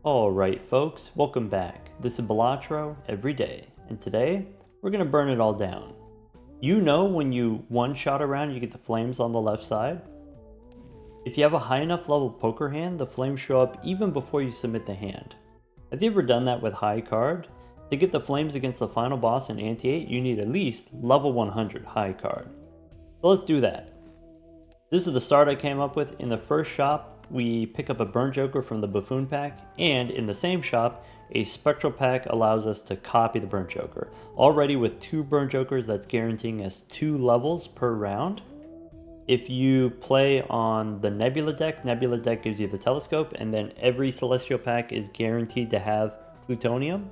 Alright folks, welcome back. This is Balatro every day, and today we're going to burn it all down. You know when you one-shot around you get the flames on the left side? If you have a high enough level poker hand, the flames show up even before you submit the hand. Have you ever done that with high card? To get the flames against the final boss in Ante-8, you need at least level 100 high card. So let's do that. This is the start I came up with. In the first shop, we pick up a Burn Joker from the Buffoon pack, and in the same shop, a Spectral pack allows us to copy the Burn Joker. Already with 2 Burn Jokers, that's guaranteeing us 2 levels per round. If you play on the Nebula deck gives you the Telescope, and then every Celestial pack is guaranteed to have Plutonium.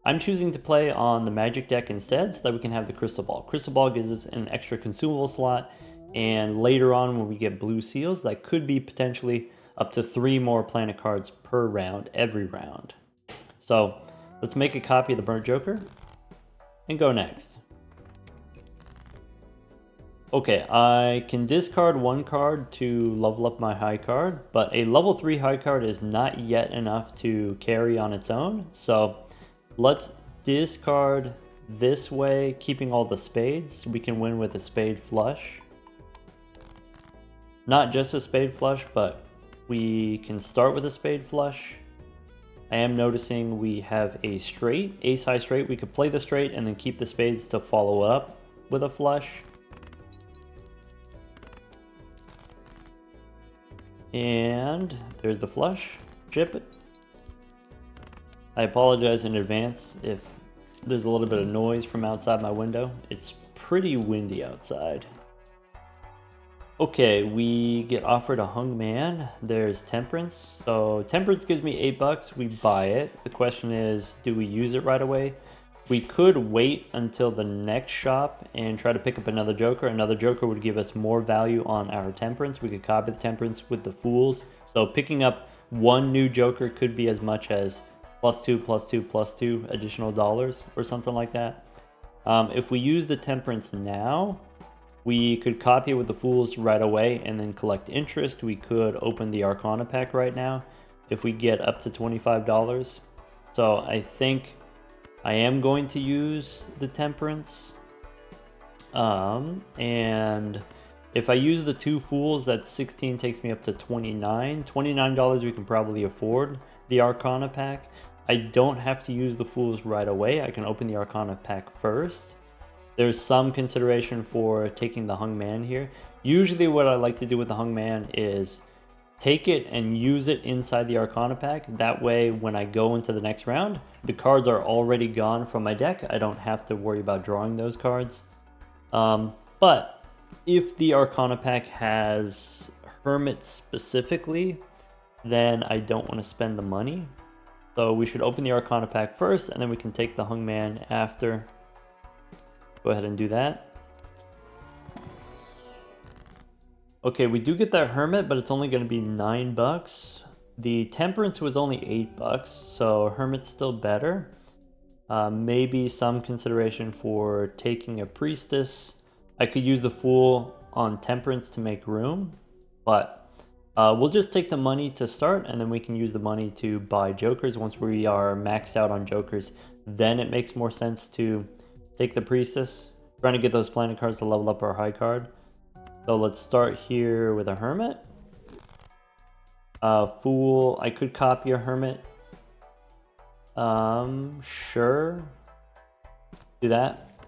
I'm choosing to play on the Magic deck instead so that we can have the Crystal Ball. Crystal Ball gives us an extra consumable slot, and later on when we get blue seals, that could be potentially up to 3 more planet cards per round, every round. So let's make a copy of the Burnt Joker and go next. Okay, I can discard 1 card to level up my high card, but a level 3 high card is not yet enough to carry on its own. So let's discard this way, keeping all the spades. We can win with a spade flush. Not just a spade flush, but we can start with a spade flush. I am noticing we have a straight, ace high straight. We could play the straight and then keep the spades to follow up with a flush. And there's the flush, chip it. I apologize in advance if there's a little bit of noise from outside my window. It's pretty windy outside. Okay, we get offered a hung man. There's temperance. So temperance gives me $8. We buy it. The question is, do we use it right away? We could wait until the next shop and try to pick up another joker. Another joker would give us more value on our temperance. We could copy the temperance with the fools. So picking up 1 new joker could be as much as +2, +2, +2 additional dollars or something like that. If we use the temperance now, we could copy it with the fools right away and then collect interest. We could open the Arcana pack right now if we get up to $25. So I think I am going to use the temperance. And if I use the 2 fools, that's 16, takes me up to 29. $29 we can probably afford the Arcana pack. I don't have to use the fools right away. I can open the Arcana pack first. There's some consideration for taking the hung man here. Usually what I like to do with the hung man is take it and use it inside the Arcana pack. That way when I go into the next round, the cards are already gone from my deck. I don't have to worry about drawing those cards. But if the Arcana pack has Hermit specifically, then I don't want to spend the money. So we should open the Arcana pack first, and then we can take the hung man after. Go ahead and do that. Okay, we do get that Hermit, but it's only going to be $9. The Temperance was only $8, so Hermit's still better. Maybe some consideration for taking a Priestess. I could use the Fool on Temperance to make room, but we'll just take the money to start, and then we can use the money to buy Jokers. Once we are maxed out on Jokers, then it makes more sense to take the Priestess, trying to get those planet cards to level up our high card. So let's start here with a Hermit. Fool, I could copy a Hermit. Sure. Do that.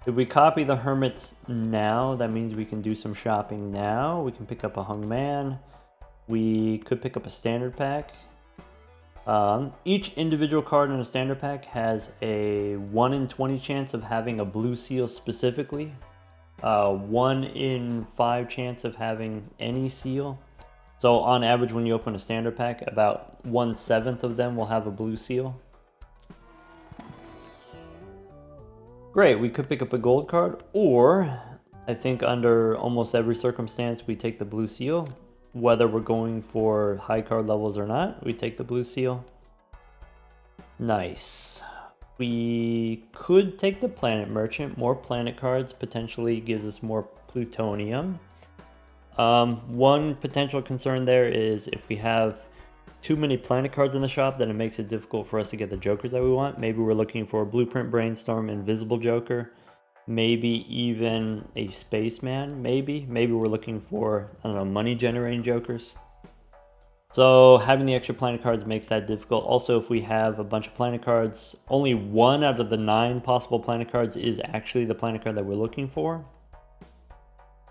If we copy the Hermits now, that means we can do some shopping now. We can pick up a hung man. We could pick up a standard pack. Each individual card in a standard pack has a 1 in 20 chance of having a blue seal specifically, 1 in 5 chance of having any seal. So on average, when you open a standard pack, about 1/7 of them will have a blue seal. Great, we could pick up a gold card, or I think under almost every circumstance we take the blue seal. Whether we're going for high card levels or not, we take the blue seal. Nice. We could take the Planet Merchant. More planet cards potentially gives us more plutonium. One potential concern there is if we have too many planet cards in the shop, then it makes it difficult for us to get the jokers that we want. Maybe we're looking for a Blueprint Brainstorm Invisible Joker. Maybe even a Spaceman, maybe. Maybe we're looking for, I don't know, money generating jokers. So having the extra planet cards makes that difficult. Also, if we have a bunch of planet cards, only 1 out of the 9 possible planet cards is actually the planet card that we're looking for.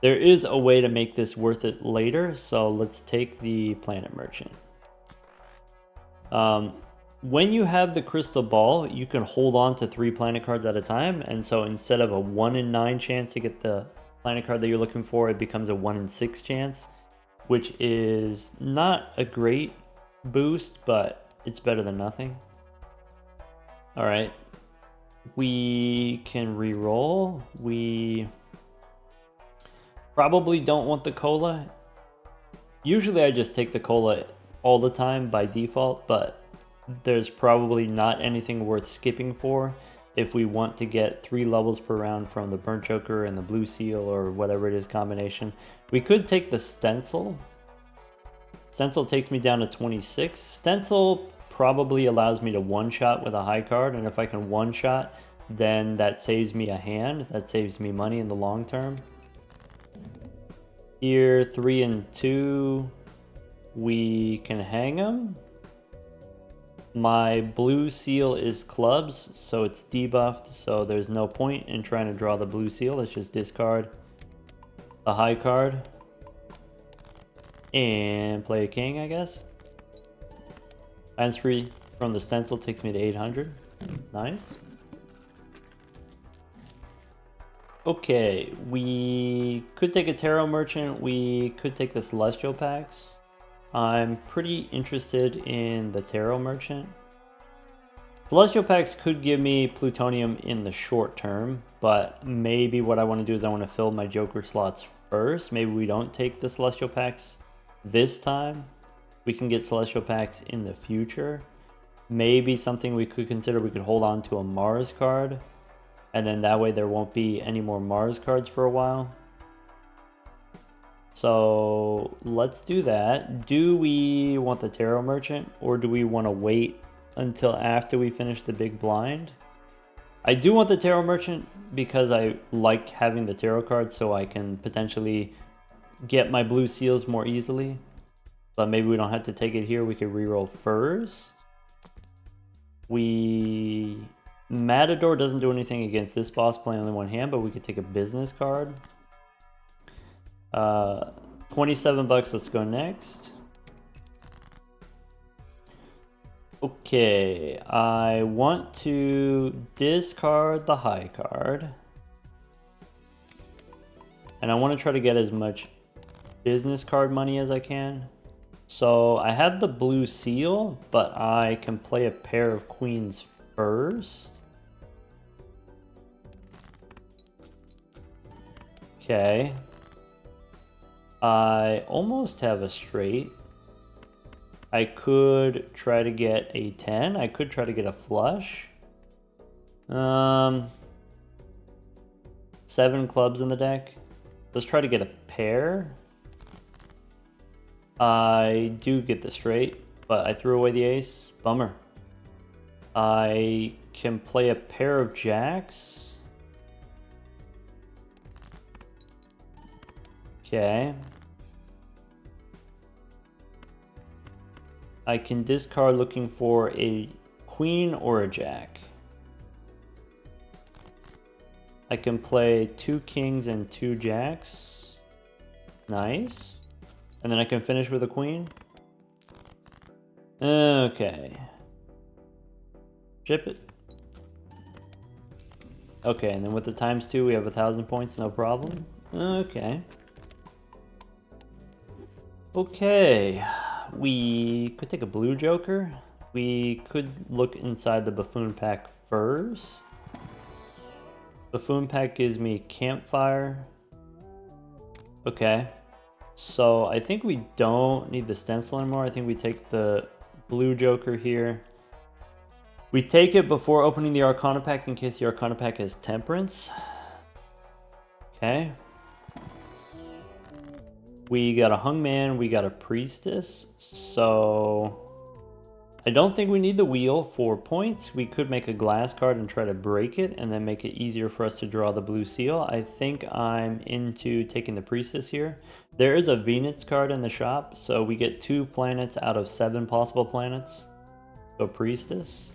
There is a way to make this worth it later, so let's take the Planet Merchant. When you have the Crystal Ball, you can hold on to 3 planet cards at a time, and so instead of a 1 in 9 chance to get the planet card that you're looking for, it becomes a 1 in 6 chance, which is not a great boost, but it's better than nothing. All right, we can re-roll. We probably don't want the cola. Usually I just take the cola all the time by default, but there's probably not anything worth skipping for if we want to get 3 levels per round from the Burnt Joker and the Blue Seal or whatever it is combination. We could take the Stencil. Stencil takes me down to 26. Stencil probably allows me to one-shot with a high card, and if I can one-shot, then that saves me a hand. That saves me money in the long term. Here, 3 and 2, we can hang them. My Blue Seal is clubs, so it's debuffed, so there's no point in trying to draw the Blue Seal. Let's just discard the high card and play a king, I guess. Hands free from the Stencil takes me to 800. Nice. Okay, we could take a Tarot Merchant. We could take the Celestial Packs. I'm pretty interested in the Tarot Merchant. Celestial Packs could give me Plutonium in the short term, but maybe what I want to do is I want to fill my Joker slots first. Maybe we don't take the Celestial Packs this time. We can get Celestial Packs in the future. Maybe something we could consider, we could hold on to a Mars card, and then that way there won't be any more Mars cards for a while. So let's do that. Do we want the Tarot Merchant, or do we want to wait until after we finish the big blind? I do want the Tarot Merchant because I like having the tarot cards so I can potentially get my Blue Seals more easily. But maybe we don't have to take it here. We could reroll first. Matador doesn't do anything against this boss playing only 1 hand, but we could take a business card. 27 bucks, let's go next. Okay, I want to discard the high card. And I want to try to get as much business card money as I can. So I have the Blue Seal, but I can play a pair of queens first. Okay. I almost have a straight. I could try to get a 10. I could try to get a flush. 7 clubs in the deck. Let's try to get a pair. I do get the straight, but I threw away the ace. Bummer. I can play a pair of jacks. Okay. I can discard looking for a queen or a jack. I can play 2 kings and 2 jacks. Nice. And then I can finish with a queen. Okay. Chip it. Okay, and then with the ×2, we have 1,000 points, no problem. Okay. Okay. We could take a blue joker. We could look inside the buffoon pack first. Buffoon pack gives me campfire. Okay. So I think we don't need the stencil anymore. I think we take the blue joker here. We take it before opening the Arcana pack in case the Arcana pack has temperance. Okay. We got a hungman, we got a priestess. So I don't think we need the wheel for points. We could make a glass card and try to break it and then make it easier for us to draw the blue seal. I think I'm into taking the priestess here. There is a Venus card in the shop, so we get 2 planets out of 7 possible planets. So priestess.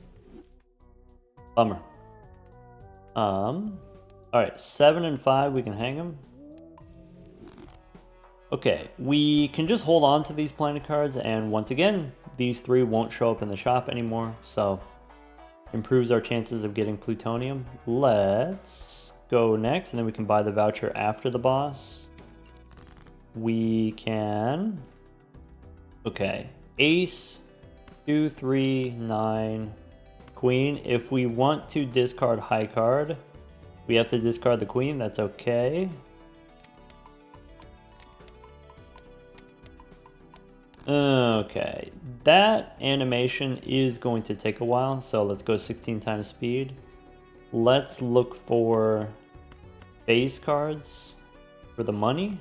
Bummer. Alright, 7 and 5, we can hang them. Okay, we can just hold on to these planet cards, and once again, these 3 won't show up in the shop anymore, so improves our chances of getting plutonium. Let's go next, and then we can buy the voucher after the boss. We can... Okay, ace, 2, 3, 9, queen. If we want to discard high card, we have to discard the queen, that's okay. Okay, that animation is going to take a while, so let's go 16 times speed. Let's look for base cards for the money.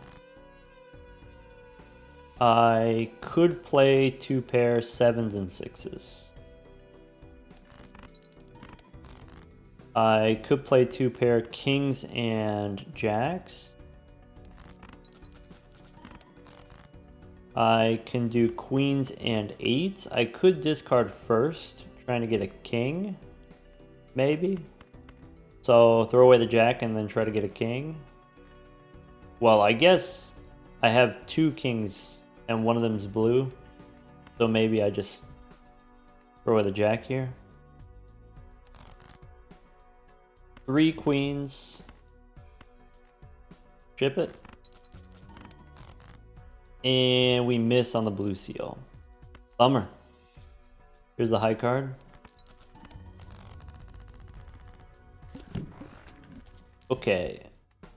I could play 2 pair 7s and 6s. I could play 2 pair kings and jacks. I can do queens and 8s. I could discard first, trying to get a king, maybe. So throw away the jack and then try to get a king. Well, I guess I have 2 kings and one of them is blue. So maybe I just throw away the jack here. 3 queens. Ship it. And we miss on the blue seal. Bummer. Here's the high card. Okay.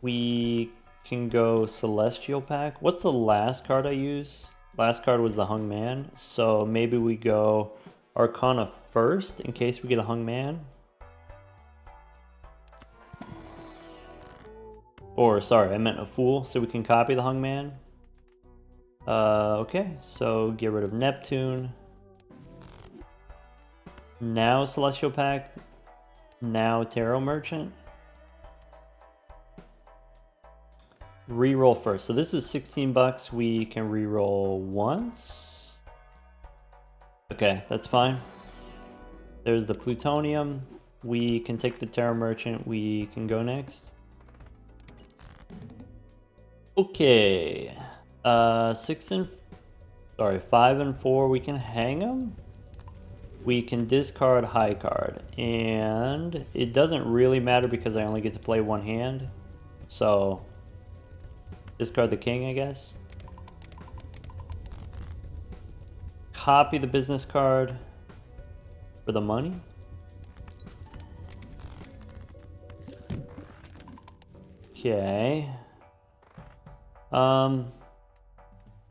We can go Celestial Pack. What's the last card I use? Last card was the Hung Man. So maybe we go Arcana first in case we get a Hung Man. Or, sorry, I meant a Fool. So we can copy the Hung Man. Okay, so get rid of Neptune. Now Celestial Pack. Now Tarot Merchant. Reroll first. So this is 16 bucks. We can reroll once. Okay, that's fine. There's the plutonium. We can take the Tarot Merchant. We can go next. Okay. 5 and 4, we can hang them. We can discard high card, and it doesn't really matter because I only get to play 1 hand. So discard the king, I guess. Copy the business card for the money. Okay.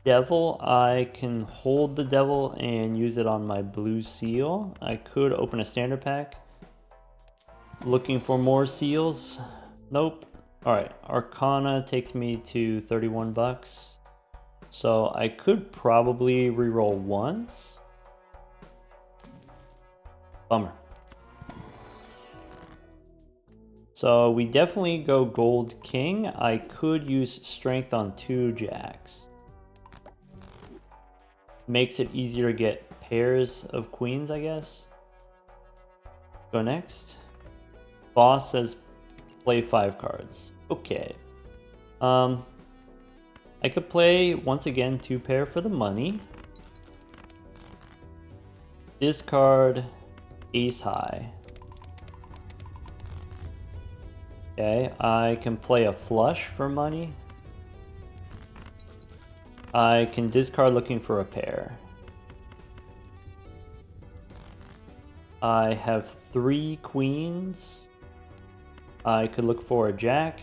Devil, I can hold the devil and use it on my blue seal. I could open a standard pack. Looking for more seals. Nope. Alright, Arcana takes me to 31 bucks. So I could probably reroll once. Bummer. So we definitely go gold king. I could use strength on 2 jacks. Makes it easier to get pairs of queens, I guess. Go next. Boss says play 5 cards. Okay. I could play, once again, 2 pair for the money. Discard ace high. Okay, I can play a flush for money. I can discard looking for a pair. I have 3 queens. I could look for a jack.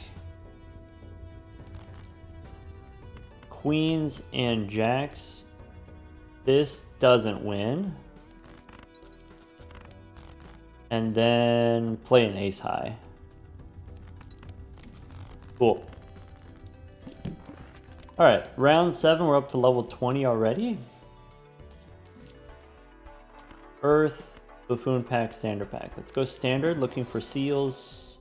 Queens and jacks. This doesn't win. And then play an ace high. Cool. Alright, round 7, we're up to level 20 already. Earth, Buffoon Pack, Standard Pack. Let's go Standard, looking for seals.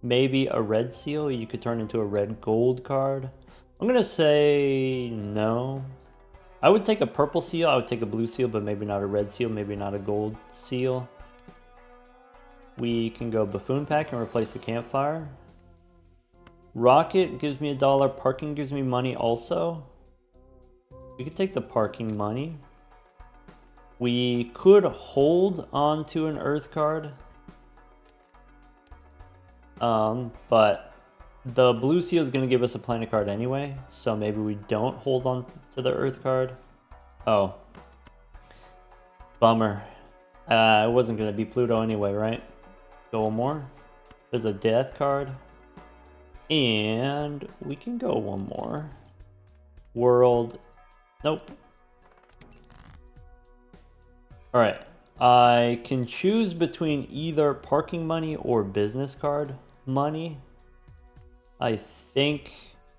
Maybe a red seal. You could turn into a red gold card. I'm gonna say no. I would take a purple seal, I would take a blue seal, but maybe not a red seal, maybe not a gold seal. We can go Buffoon Pack and replace the campfire. Rocket gives me $1, parking gives me money also. We could take the parking money. We could hold on to an earth card. But the blue seal is going to give us a planet card anyway, so maybe we don't hold on to the earth card. Oh. Bummer. It wasn't going to be Pluto anyway, right? Go one more. There's a death card. And we can go one more. World. Nope. Alright. I can choose between either parking money or business card money. I think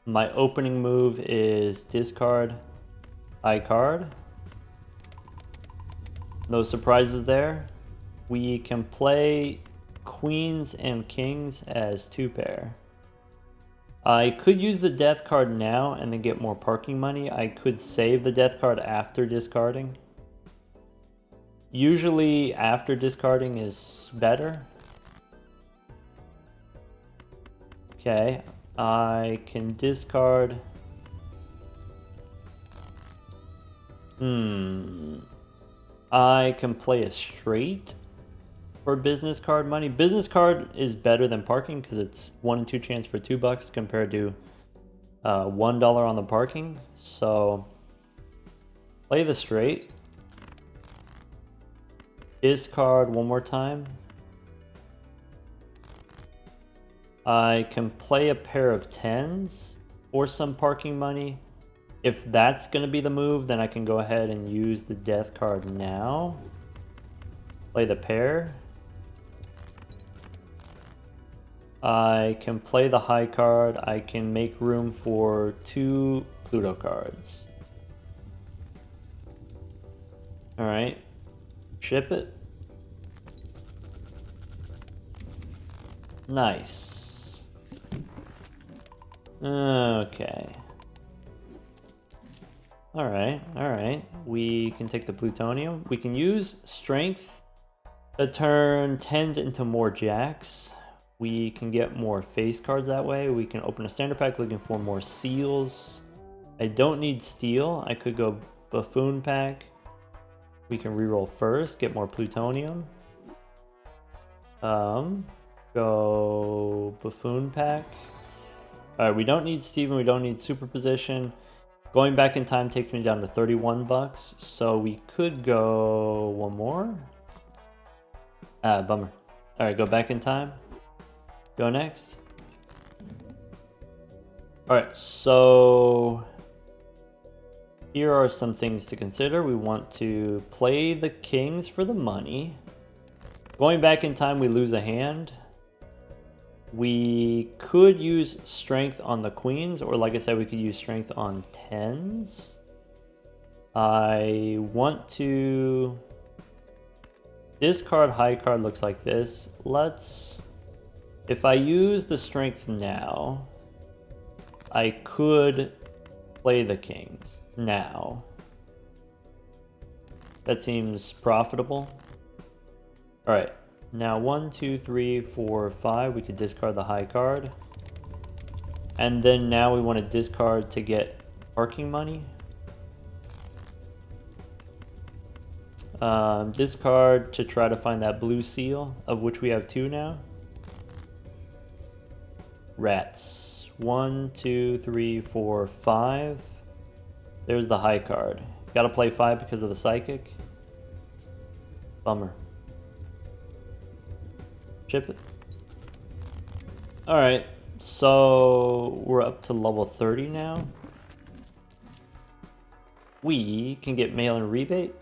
my opening move is discard high card. No surprises there. We can play queens and kings as 2-pair. I could use the death card now and then get more parking money. I could save the death card after discarding. Usually after discarding is better. Okay, I can discard. I can play a straight for business card money. Business card is better than parking because it's 1 in 2 chance for $2 compared to $1 on the parking. So play the straight. Discard one more time. I can play a pair of 10s or some parking money. If that's going to be the move, then I can go ahead and use the death card now. Play the pair. I can play the high card. I can make room for 2 Pluto cards. Alright. Ship it. Nice. Okay. Alright. We can take the plutonium. We can use strength to turn 10s into more jacks. We can get more face cards that way. We can open a standard pack looking for more seals. I don't need steel. I could go buffoon pack. We can reroll first, get more plutonium. Go buffoon pack. Alright, we don't need Steven, we don't need superposition. Going back in time takes me down to $31, so we could go one more. Bummer. Alright, go back in time. Go next. Alright, so here are some things to consider. We want to play the kings for the money. Going back in time, we lose a hand. We could use strength on the queens, or like I said, we could use strength on 10s. I want to discard high card looks like this. If I use the strength now, I could play the kings now. That seems profitable. All right. Now 1, 2, 3, 4, 5, we could discard the high card. And then now we want to discard to get parking money. Discard to try to find that blue seal, of which we have 2 now. Rats. 1, 2, 3, 4, 5. There's the high card. Gotta play 5 because of the psychic. Bummer. Chip it. Alright, so we're up to level 30 now. We can get mail-in rebate.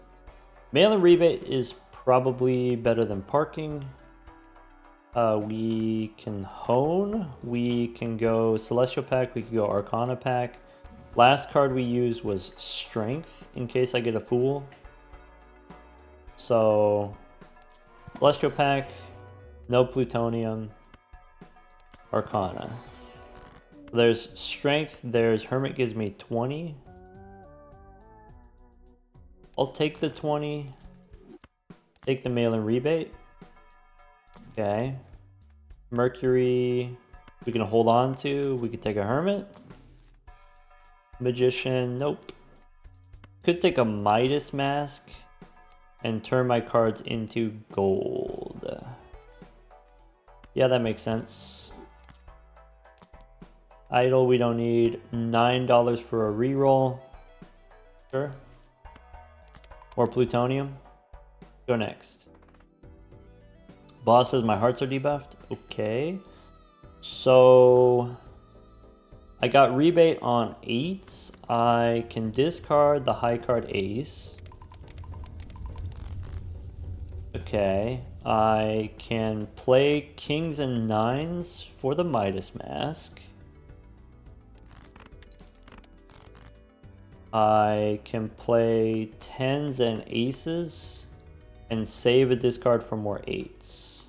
Mail-in rebate is probably better than parking. We can hone. We can go Celestial Pack. We can go Arcana Pack. Last card we used was Strength in case I get a Fool. So, Celestial Pack, no Plutonium, Arcana. There's Strength, there's Hermit gives me 20. I'll take the 20. Take the mail-in rebate. Okay. Mercury, we can hold on to. We could take a Hermit. Magician, nope. Could take a Midas Mask and turn my cards into gold. Yeah, that makes sense. Idol, we don't need. $9 for a reroll. Sure. More Plutonium. Go next. Boss says my hearts are debuffed. Okay. So I got rebate on 8s. I can discard the high card ace. Okay. I can play kings and 9s for the Midas Mask. I can play 10s and aces and save a discard for more 8s.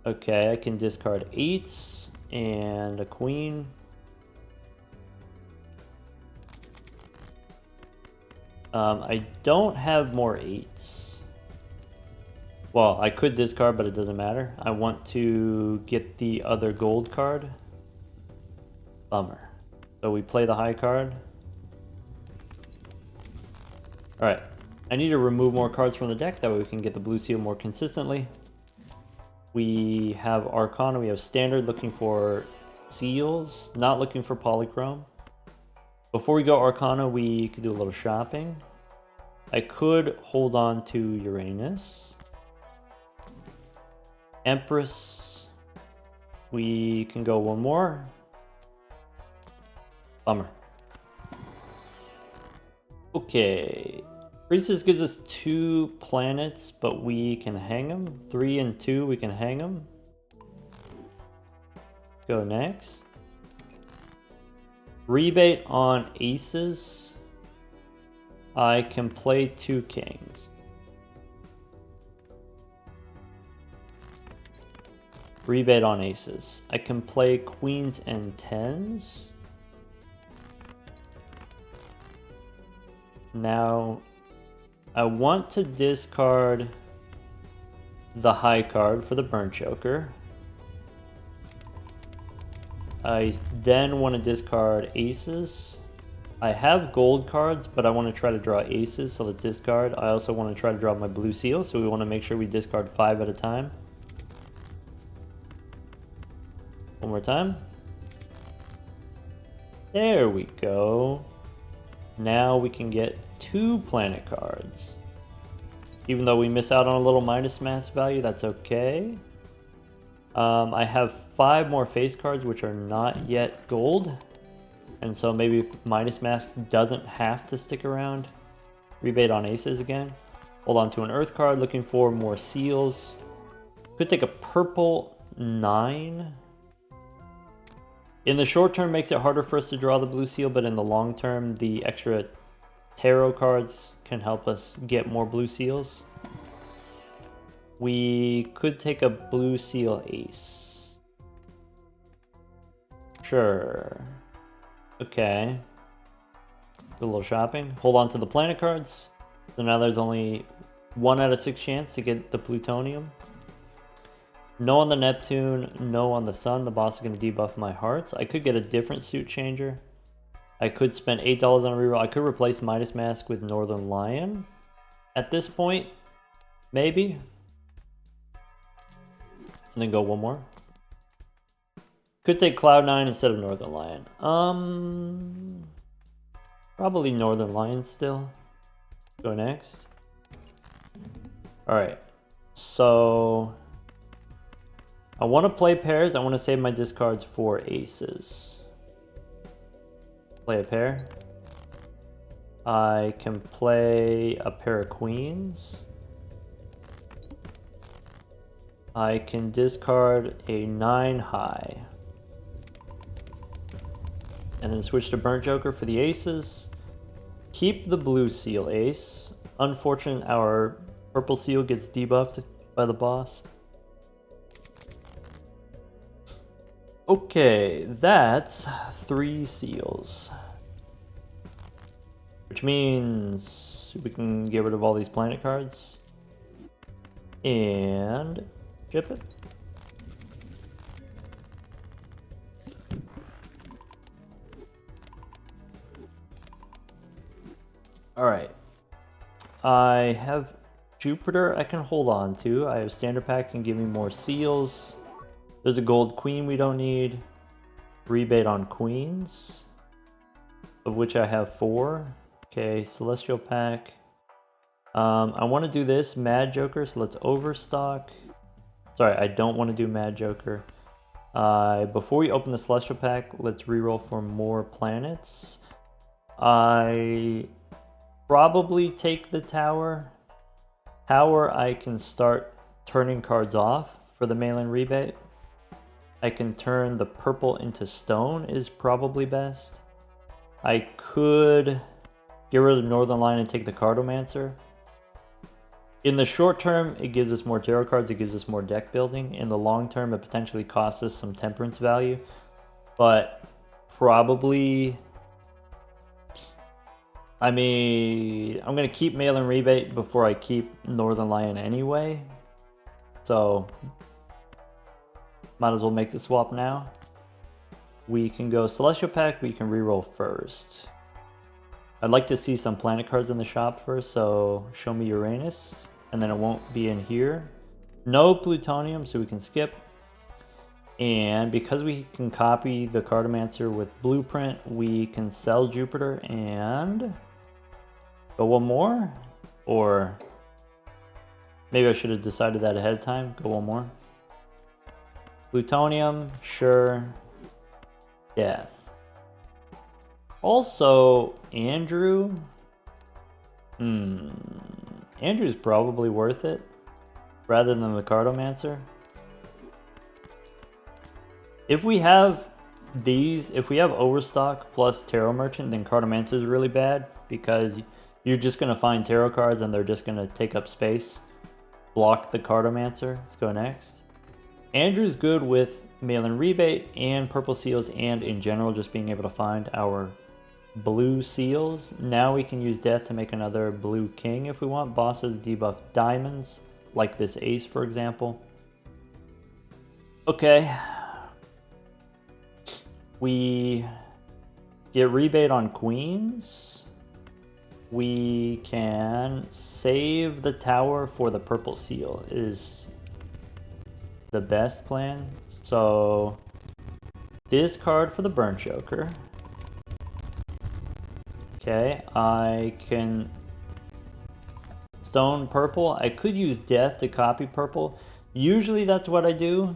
Okay, I can discard 8s and a queen. I don't have more 8s. Well, I could discard, but it doesn't matter. I want to get the other gold card. Bummer. So we play the high card. Alright. I need to remove more cards from the deck. That way we can get the blue seal more consistently. We have Arcana. We have Standard looking for seals. Not looking for Polychrome. Before we go Arcana, we could do a little shopping. I could hold on to Uranus. Empress. We can go one more. Bummer. Okay. Priestess gives us 2 planets, but we can hang them. 3 and 2, we can hang them. Go next. Rebate on aces. I can play 2 kings. Rebate on aces. I can play queens and 10s. Now, I want to discard the high card for the burnt joker. I then want to discard aces. I have gold cards, but I want to try to draw aces, so let's discard. I also want to try to draw my blue seal, so we want to make sure we discard 5 at a time. One more time. There we go. Now we can get 2 planet cards. Even though we miss out on a little Midas Mask value, that's okay. I have 5 more face cards, which are not yet gold. And so maybe Midas Mask doesn't have to stick around. Rebate on aces again. Hold on to an earth card, looking for more seals. Could take a purple 9. In the short term, makes it harder for us to draw the blue seal, but in the long term, the extra tarot cards can help us get more blue seals. We could take a blue seal ace. Sure. Okay. Do a little shopping. Hold on to the planet cards. So now there's only 1 out of 6 chance to get the plutonium. No on the Neptune, no on the Sun. The boss is going to debuff my hearts. I could get a different suit changer. I could spend $8 on a reroll. I could replace Midas Mask with Northern Lion. At this point, maybe. And then go one more. Could take Cloud9 instead of Northern Lion. Probably Northern Lion still. Go next. Alright. So I want to play pairs. I want to save my discards for aces. Play a pair. I can play a pair of queens. I can discard a 9 high. And then switch to Burnt Joker for the aces. keep the blue seal ace. Unfortunate our purple seal gets debuffed by the boss. Okay, that's 3 seals. Which means we can get rid of all these planet cards. And ship it. Alright. I have Jupiter I can hold on to. I have standard pack can give me more seals. There's a gold queen we don't need. Rebate on queens, of which I have 4. Okay, celestial pack. I want to do this Mad Joker, so let's overstock. Sorry, I don't want to do Mad Joker. Before we open the celestial pack, let's reroll for more planets. I probably take the tower. Tower, I can start turning cards off for the mail-in rebate. I can turn the purple into stone is probably best. I could get rid of Northern Line and take the Cartomancer. In the short term, it gives us more tarot cards, it gives us more deck building. In the long term, it potentially costs us some temperance value. But probably, I mean, I'm going to keep mail-in rebate before I keep Northern Lion anyway. So might as well make the swap now. We can go Celestial Pack, we can reroll first. I'd like to see some planet cards in the shop first, so show me Uranus, and then it won't be in here. No plutonium, so we can skip. And because we can copy the Cartomancer with Blueprint, we can sell Jupiter and go one more? Or maybe I should have decided that ahead of time. Go one more. Plutonium, sure. Death. Also, Andrew. Andrew's probably worth it rather than the Cartomancer. If we have these, if we have Overstock plus Tarot Merchant, then Cartomancer is really bad because you're just going to find tarot cards and they're just going to take up space. Block the Cartomancer. Let's go next. Andrew's good with mail-in rebate and purple seals and in general just being able to find our blue seals. Now we can use death to make another blue king if we want. Bosses debuff diamonds, like this ace for example. Okay. We get rebate on queens. We can save the tower for the purple seal is the best plan. So discard for the burn joker. Okay, I can stone purple. I could use death to copy purple. Usually that's what I do.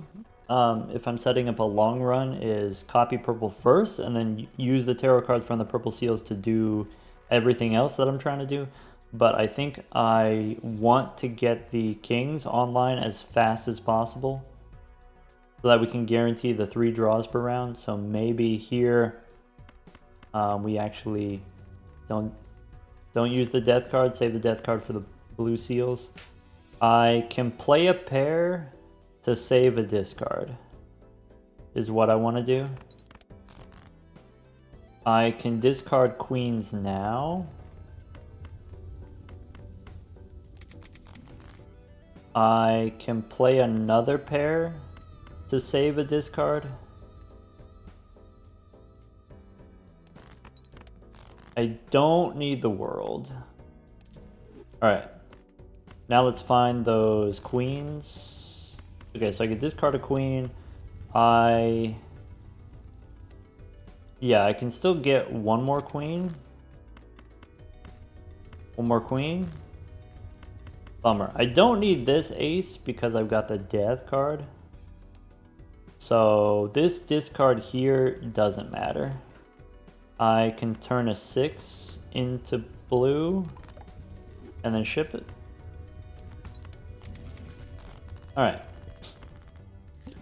If I'm setting up a long run is copy purple first and then use the tarot cards from the purple seals to do everything else that I'm trying to do. But I think I want to get the kings online as fast as possible so that we can guarantee the 3 draws per round. So maybe here we actually don't use the death card, save the death card for the blue seals. I can play a pair to save a discard is what I want to do. I can discard queens now. I can play another pair to save a discard. I don't need the world. Alright. Now let's find those queens. Okay, so I could discard a queen. Yeah, I can still get one more queen. One more queen. Bummer. I don't need this ace because I've got the death card. So this discard here doesn't matter. I can turn a 6 into blue and then ship it. Alright.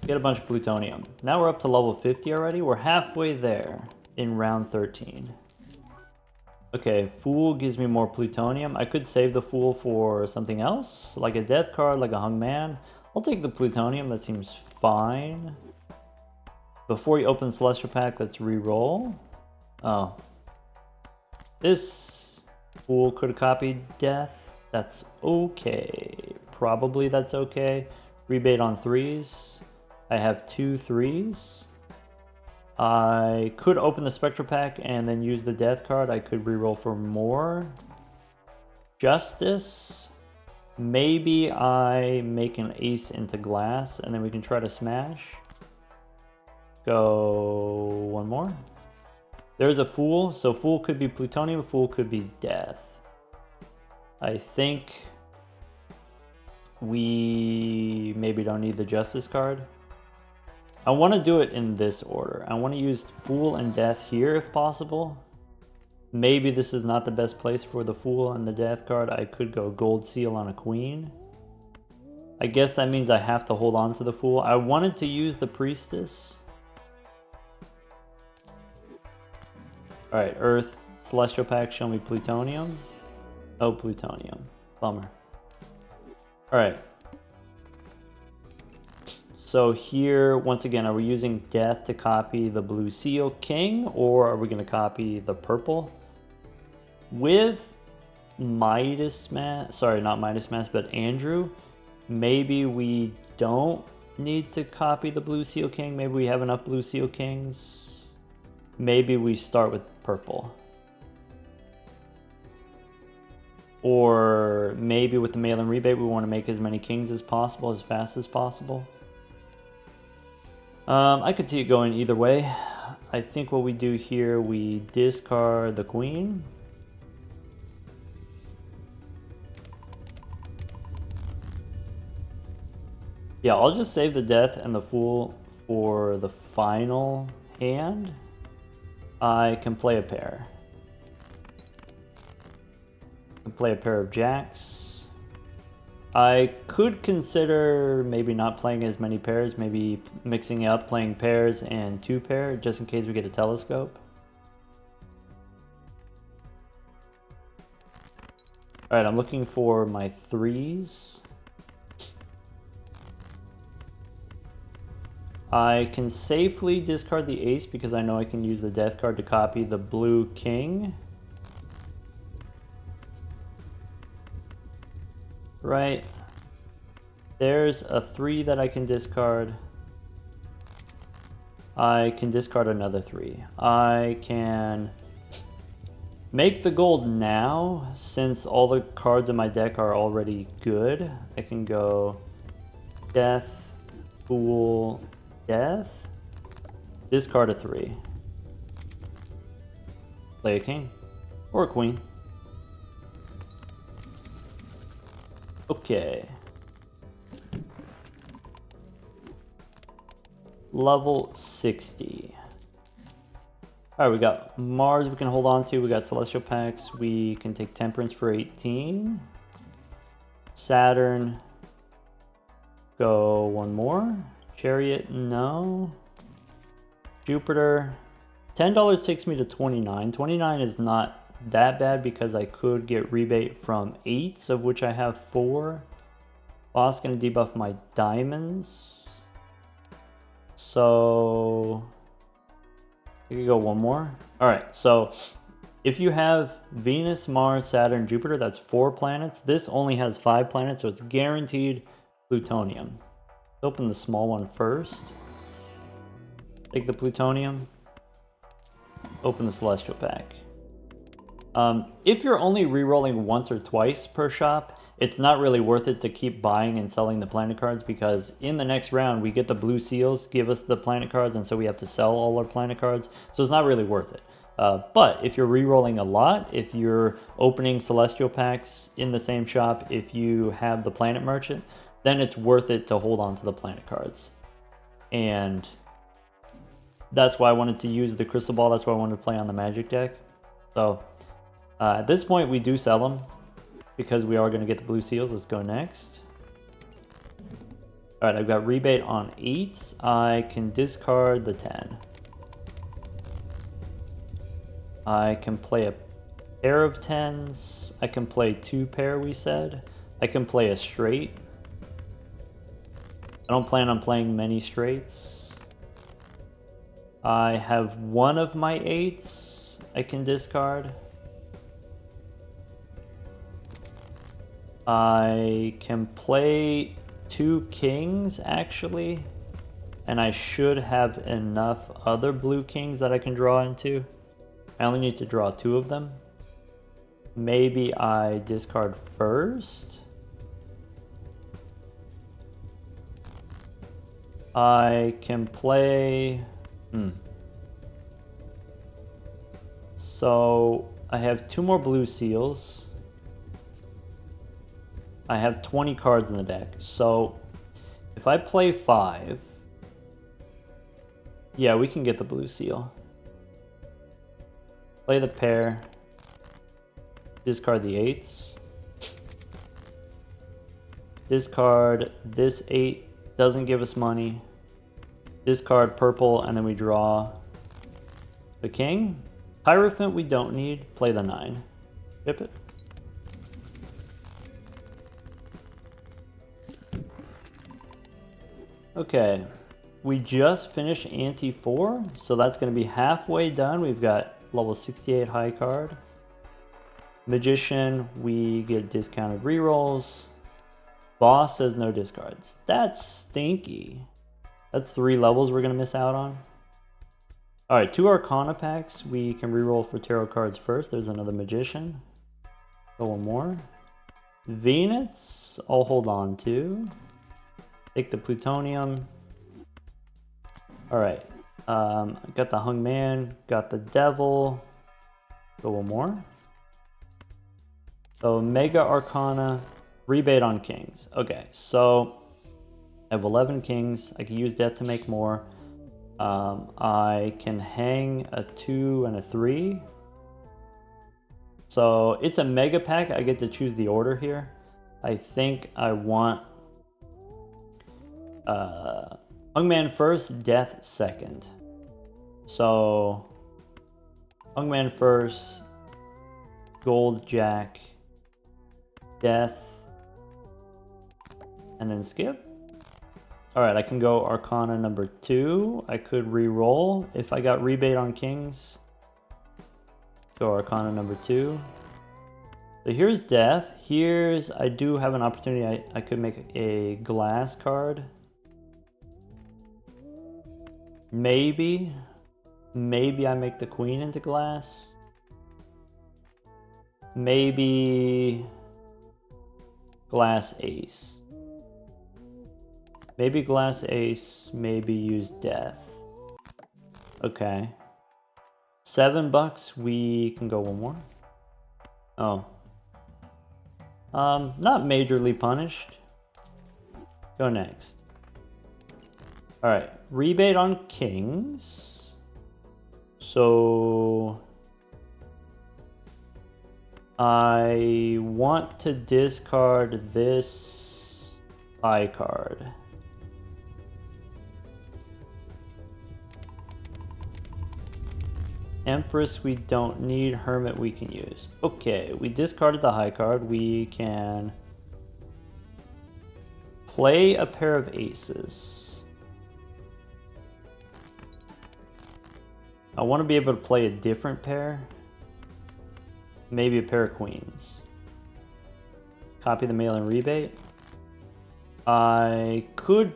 Get a bunch of plutonium. Now we're up to level 50 already. We're halfway there in round 13. Okay, Fool gives me more plutonium. I could save the Fool for something else, like a death card, like a hung man. I'll take the plutonium, that seems fine. Before you open Celestial Pack, let's re-roll. Oh. This Fool could have copied death. That's okay. Probably that's okay. Rebate on 3s. I have 2 3s. I could open the Spectral Pack and then use the death card. I could reroll for more. Justice. Maybe I make an ace into glass and then we can try to smash. Go one more. There's a Fool. So Fool could be plutonium, Fool could be death. I think we maybe don't need the Justice card. I want to do it in this order. I want to use Fool and Death here if possible. Maybe this is not the best place for the Fool and the Death card. I could go Gold Seal on a Queen. I guess that means I have to hold on to the Fool. I wanted to use the Priestess. Alright, Earth, Celestial Pack, show me plutonium. Oh, plutonium. Bummer. Alright. So here, once again, are we using Death to copy the Blue Seal King, or are we going to copy the purple? With Midas Mask, sorry, not Midas Mask, but Andrew, maybe we don't need to copy the Blue Seal King. Maybe we have enough Blue Seal Kings. Maybe we start with purple. Or maybe with the mail-in rebate, we want to make as many kings as possible, as fast as possible. I could see it going either way. I think what we do here, we discard the queen. Yeah, I'll just save the death and the fool for the final hand. I can play a pair. I can play a pair of jacks. I could consider maybe not playing as many pairs, maybe mixing it up, playing pairs and 2 pair, just in case we get a telescope. Alright, I'm looking for my 3s. I can safely discard the ace because I know I can use the death card to copy the blue king. Right. There's a 3 that I can discard. I can discard another 3. I can make the gold now since all the cards in my deck are already good. I can go death, fool, death, discard a 3. Play a king or a queen. Okay. Level 60. Alright, we got Mars we can hold on to. We got Celestial Packs. We can take Temperance for 18. Saturn. Go one more. Chariot, no. Jupiter. $10 takes me to 29. 29 is not that bad because I could get rebate from 8s, of which I have 4. Boss gonna debuff my diamonds. So I could go one more. Alright, so if you have Venus, Mars, Saturn, Jupiter, that's 4 planets. This only has 5 planets, so it's guaranteed plutonium. Let's open the small one first. Take the plutonium. Open the Celestial Pack. If you're only re-rolling once or twice per shop, it's not really worth it to keep buying and selling the planet cards because in the next round we get the blue seals, give us the planet cards, and so we have to sell all our planet cards, so it's not really worth it. But if you're re-rolling a lot, if you're opening Celestial Packs in the same shop, if you have the Planet Merchant, then it's worth it to hold on to the planet cards. And that's why I wanted to use the Crystal Ball, that's why I wanted to play on the Magic deck. So at this point, we do sell them because we are going to get the blue seals. Let's go next. All right, I've got rebate on 8. I can discard the 10. I can play a pair of 10s. I can play 2 pair, we said. I can play a straight. I don't plan on playing many straights. I have 1 of my 8s I can discard. I can play 2 kings, actually. And I should have enough other blue kings that I can draw into. I only need to draw 2 of them. Maybe I discard first. I can play... So I have 2 more blue seals. I have 20 cards in the deck. So if I play 5... Yeah, we can get the blue seal. Play the pair. Discard the 8s. Discard this 8. Doesn't give us money. Discard purple, and then we draw the king. Hierophant we don't need. Play the 9. Chip it. Okay. We just finished Ante 4, so that's going to be halfway done. We've got level 68 high card. Magician, we get discounted rerolls. Boss says no discards. That's stinky. That's 3 levels we're going to miss out on. Alright, 2 Arcana packs. We can reroll for tarot cards first. There's another Magician. Go 1 more. Venus, I'll hold on to. Take the Plutonium. Alright, got the Hung Man, got the Devil. Go 1 more. So Mega Arcana, rebate on kings. Okay, so I have 11 kings. I can use that to make more. I can hang a 2 and a 3. So it's a mega pack. I get to choose the order here. I think I want Hungman first, Death second. So Hungman first, Gold Jack, Death, and then skip. Alright, I can go Arcana number 2. I could re-roll if I got rebate on kings. Go Arcana number 2. So here's Death. Here's, I do have an opportunity. I could make a glass card. Maybe I make the queen into glass. Maybe glass ace. Maybe glass ace, maybe use death. Okay. $7, we can go 1 more. Oh. Not majorly punished. Go next. Alright, rebate on kings. So I want to discard this eye card. Empress we don't need, Hermit we can use. Okay, we discarded the high card. We can play a pair of aces. I want to be able to play a different pair. Maybe a pair of queens. Copy the mail-in rebate. I could...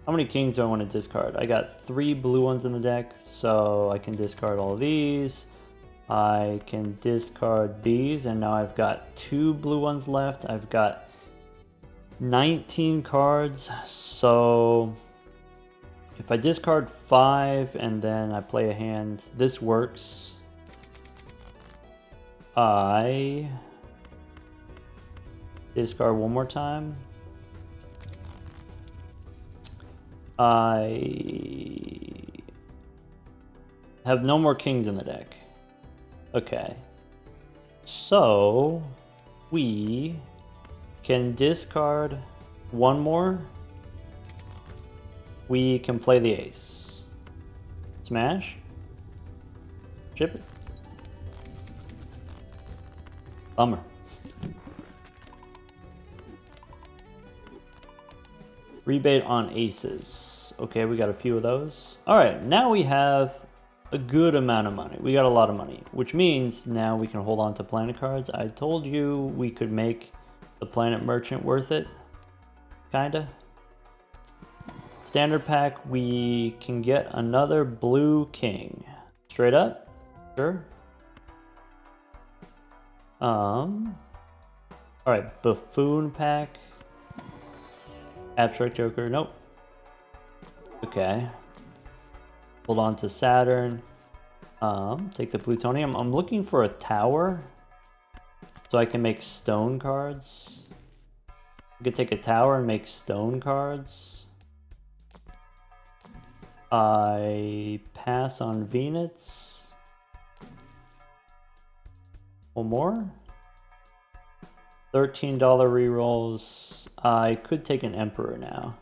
How many kings do I want to discard? I got 3 blue ones in the deck, so I can discard all of these. I can discard these, and now I've got 2 blue ones left. I've got 19 cards, so if I discard 5 and then I play a hand, this works. I discard 1 more time. I have no more kings in the deck. Okay. So we can discard 1 more. We can play the ace. Smash. Chip it. Bummer. Rebate on aces. Okay, we got a few of those. All right, now we have a good amount of money. We got a lot of money, which means now we can hold on to planet cards. I told you we could make the planet merchant worth it. Kinda. Standard pack, we can get another blue king. Straight up? Sure. Alright, buffoon pack. Abstract Joker, nope. Okay. Hold on to Saturn. Take the plutonium. I'm looking for a tower so I can make stone cards. I could take a tower and make stone cards. I pass on Venus. One more. $13 rerolls. I could take an Emperor now.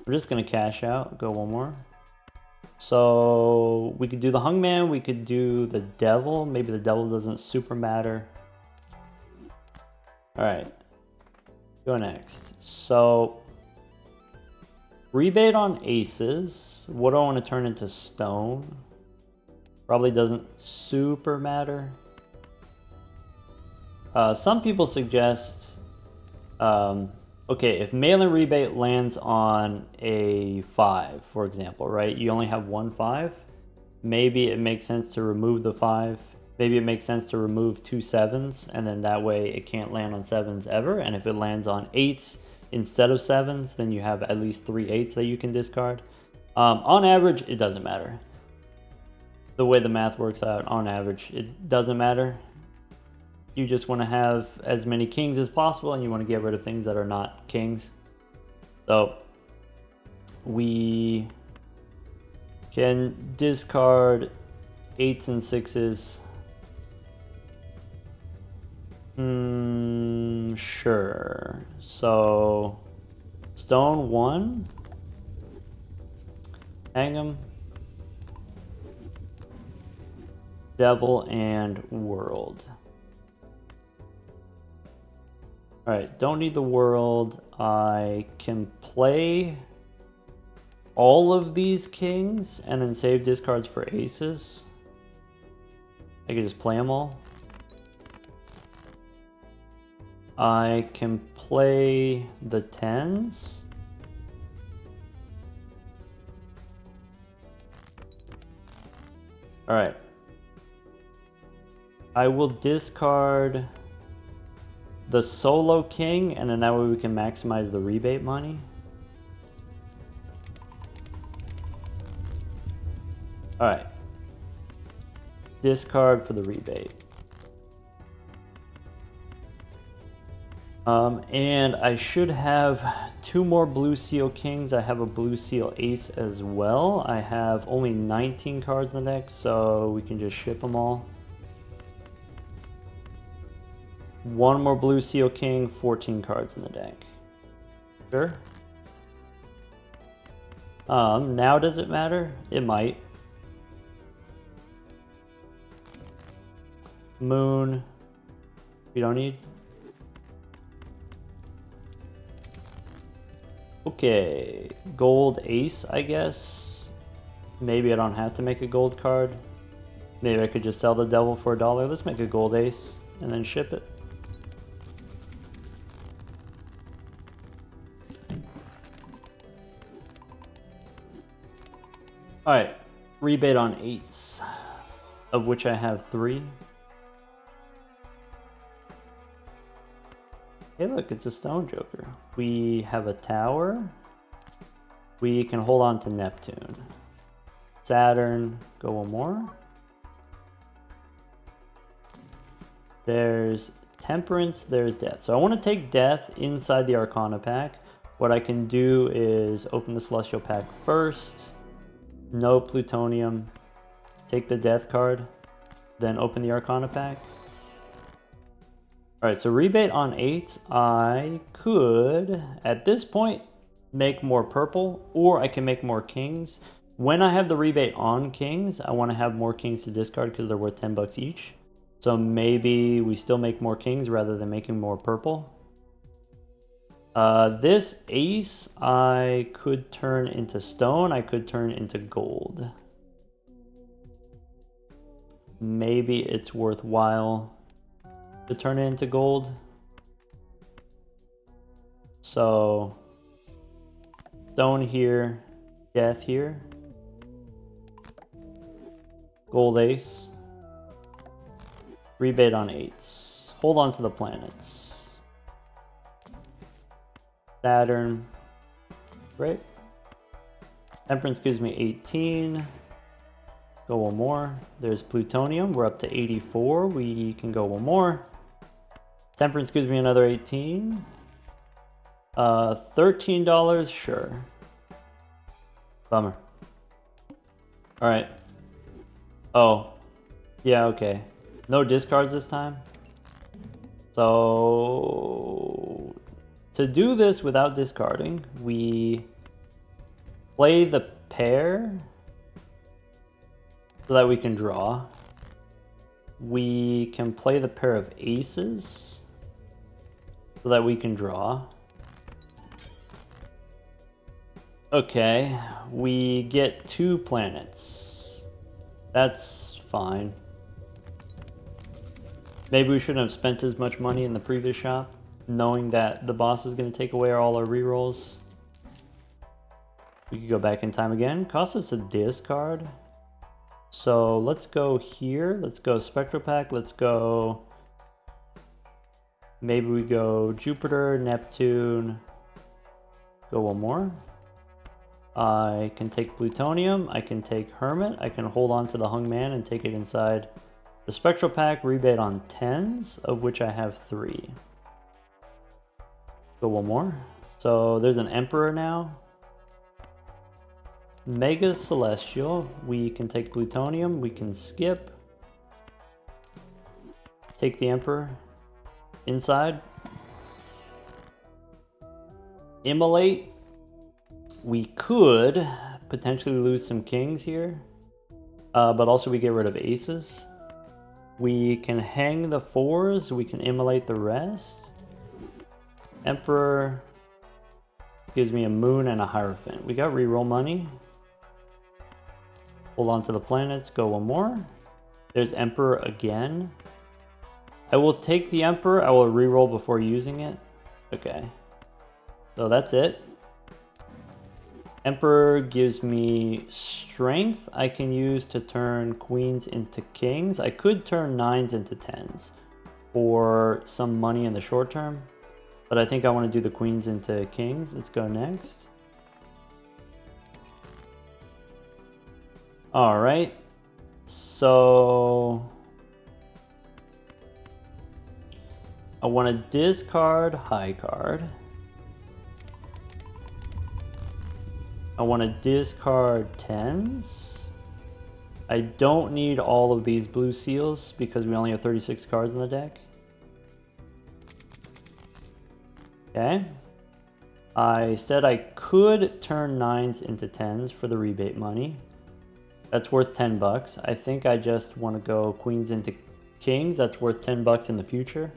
We're just gonna cash out. Go one more. So we could do the Hungman. We could do the Devil. Maybe the Devil doesn't super matter. All right. Go next. So rebate on aces. What do I want to turn into stone? Probably doesn't super matter. Some people suggest, okay, if mail-in rebate lands on a 5, for example, right? You only have one 5. Maybe it makes sense to remove the 5. Maybe it makes sense to remove 2 7s, and then that way it can't land on 7s ever. And if it lands on 8s instead of 7s, then you have at least 3 8s that you can discard. On average, it doesn't matter. The way the math works out, on average, it doesn't matter. You just want to have as many kings as possible, and you want to get rid of things that are not kings. So we can discard 8s and 6s. Sure. So stone 1. Hang 'em. Devil and world. Alright, don't need the world. I can play all of these kings and then save discards for aces. I can just play them all. I can play the 10s. Alright. I will discard the solo king, and then that way we can maximize the rebate money. Alright. Discard for the rebate. And I should have 2 more blue seal kings. I have a blue seal ace as well. I have only 19 cards in the deck, so we can just ship them all. 1 more blue seal king, 14 cards in the deck. Sure. Now does it matter? It might. Moon. We don't need. Okay, gold ace, I guess. Maybe I don't have to make a gold card. Maybe I could just sell the devil for $1. Let's make a gold ace and then ship it. Alright, rebate on 8s, of which I have 3. Hey look, it's a stone joker. We have a tower. We can hold on to Neptune. Saturn, go one more. There's Temperance, there's Death. So I want to take Death inside the Arcana pack. What I can do is open the Celestial pack first. No plutonium. Take the Death card. Then open the Arcana pack. Alright, so rebate on 8. I could, at this point, make more purple, or I can make more kings. When I have the rebate on kings, I want to have more kings to discard because they're worth 10 bucks each. So maybe we still make more kings rather than making more purple. This ace I could turn into stone. I could turn into gold. Maybe it's worthwhile to turn it into gold. So stone here, death here. Gold ace. Rebate on 8s. Hold on to the planets. Saturn. Great. Temperance gives me 18. Go one more. There's plutonium. We're up to 84. We can go one more. Temperance gives me another 18. $13. Sure. Bummer. All right. Oh. Yeah, okay. No discards this time. So to do this without discarding, we play the pair so that we can draw. We can play the pair of aces so that we can draw. Okay, we get 2 planets. That's fine. Maybe we shouldn't have spent as much money in the previous shop, knowing that the boss is going to take away all our rerolls. We could go back in time again. Costs us a discard. So let's go here. Let's go Spectral Pack. Let's go... Maybe we go Jupiter, Neptune. Go one more. I can take Plutonium. I can take Hermit. I can hold on to the Hung Man and take it inside the Spectral Pack. Rebate on 10s, of which I have 3. Go one more. So there's an Emperor now. Mega Celestial. We can take Plutonium. We can skip. Take the Emperor. Inside. Immolate. We could potentially lose some kings here. But also we get rid of aces. We can hang the 4s. We can immolate the rest. Emperor gives me a moon and a Hierophant. We got reroll money. Hold on to the planets. Go one more. There's Emperor again. I will take the Emperor. I will reroll before using it. Okay. So that's it. Emperor gives me strength. I can use to turn queens into kings. I could turn 9s into 10s for some money in the short term. But I think I want to do the queens into kings. Let's go next. All right. So I want to discard high card. I want to discard 10s. I don't need all of these blue seals because we only have 36 cards in the deck. Okay. I said I could turn 9s into 10s for the rebate money. That's worth 10 bucks. I think I just want to go queens into kings. That's worth 10 bucks in the future.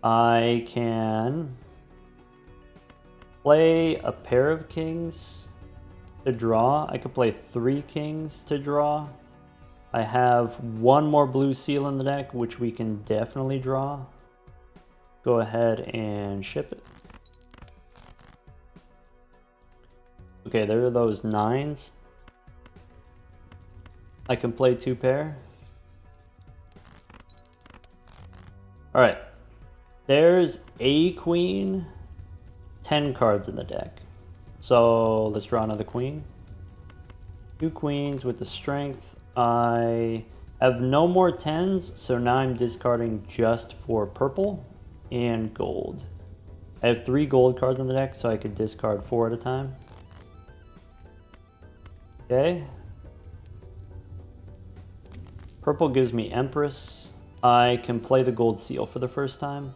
I can play a pair of kings to draw. I could play 3 kings to draw. I have 1 more blue seal in the deck, which we can definitely draw. Go ahead and ship it. Okay, there are those 9s. I can play 2 pair. All right, there's a queen, 10 cards in the deck. So let's draw another queen. 2 queens with the strength. I have no more 10s, so now I'm discarding just for purple and gold. I have 3 gold cards in the deck, so I could discard 4 at a time. Okay. Purple gives me Empress. I can play the gold seal for the first time.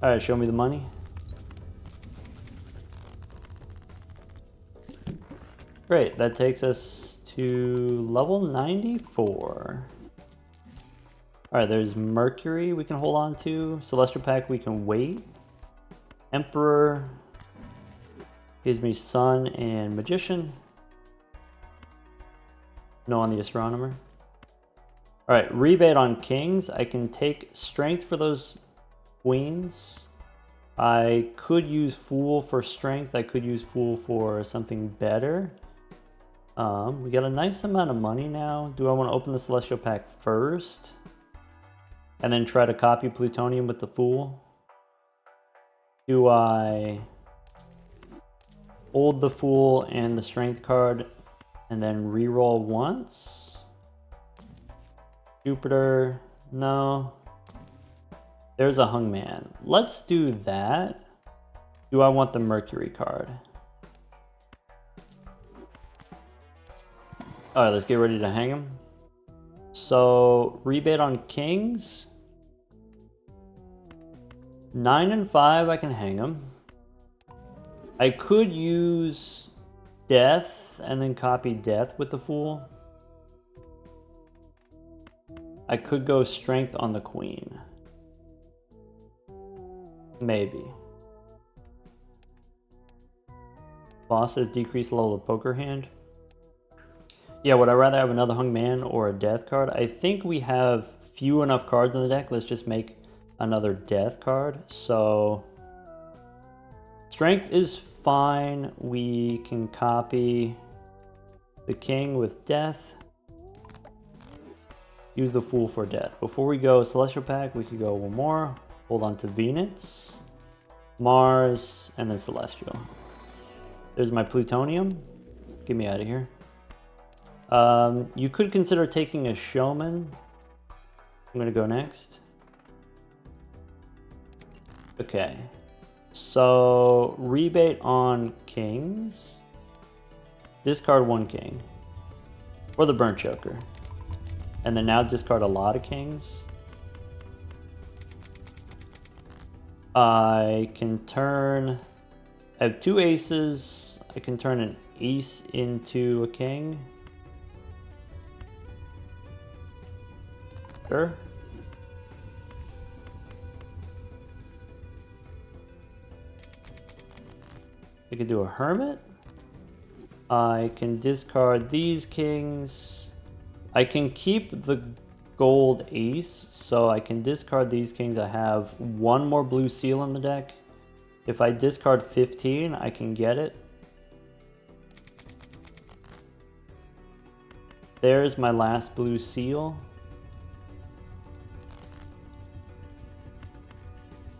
All right, show me the money. Great, that takes us to level 94. Alright, there's Mercury we can hold on to. Celestial Pack we can wait. Emperor gives me Sun and Magician. No on the Astronomer. Alright, rebate on Kings. I can take Strength for those Queens. I could use Fool for Strength. I could use Fool for something better. We got a nice amount of money now. Do I want to open the Celestial Pack first? And then try to copy Plutonium with the Fool? Do I hold the Fool and the Strength card and then reroll once? Jupiter, no. There's a Hungman. Let's do that. Do I want the Mercury card? Alright, let's get ready to hang him. So, rebate on Kings. 9 and 5, I can hang him. I could use Death and then copy Death with the Fool. I could go Strength on the Queen. Maybe. Boss says decrease level of poker hand. Yeah, would I rather have another Hung Man or a Death card? I think we have few enough cards in the deck. Let's just make another Death card. So Strength is fine. We can copy the King with Death. Use the Fool for Death. Before we go Celestial Pack, we could go one more. Hold on to Venus, Mars, and then Celestial. There's my Plutonium. Get me out of here. You could consider taking a Showman. I'm gonna go next. Okay. So, rebate on Kings. Discard one King. Or the Burnt Choker. And then now discard a lot of Kings. I can turn... I have two aces. I can turn an ace into a king. Sure. I could do a hermit. I can discard these kings. I can keep the gold ace, so I can discard these kings. I have one more blue seal in the deck. If I discard 15, I can get it. There's my last blue seal.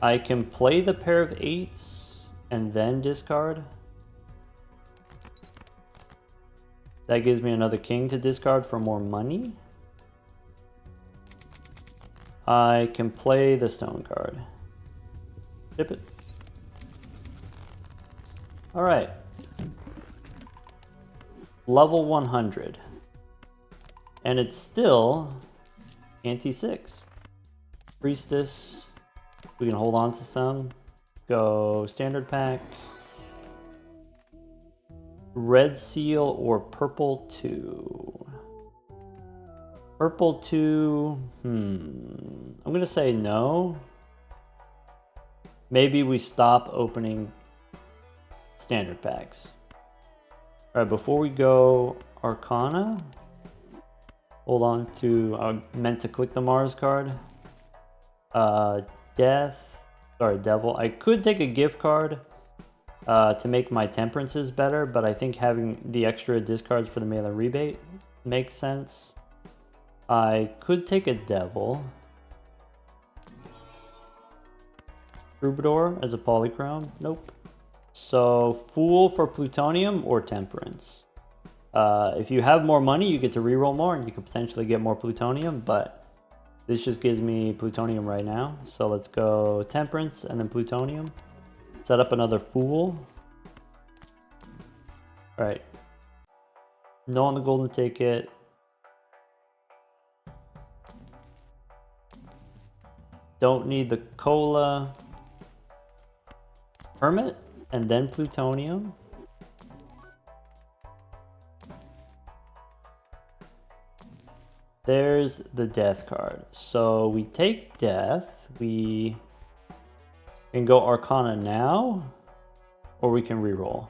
I can play the pair of eights and then discard. That gives me another king to discard for more money. I can play the stone card. Chip it. All right. Level 100. And it's still anti-6. Priestess. We can hold on to some. Go standard pack. Red seal or purple 2. Purple 2. I'm gonna say no. Maybe we stop opening standard packs. All right, before we go Arcana, hold on to, I meant to click the Mars card. Devil. I could take a gift card to make my temperances better, but I think having the extra discards for the melee rebate makes sense. I could take a Devil. Troubadour as a polychrome. Nope. So Fool for Plutonium or Temperance. If you have more money, you get to reroll more and you could potentially get more Plutonium, but this just gives me Plutonium right now. So let's go Temperance and then Plutonium. Set up another Fool. All right. No on the golden ticket. Don't need the cola. Hermit and then Plutonium. There's the death card. So we take death. We can go Arcana now, or we can reroll.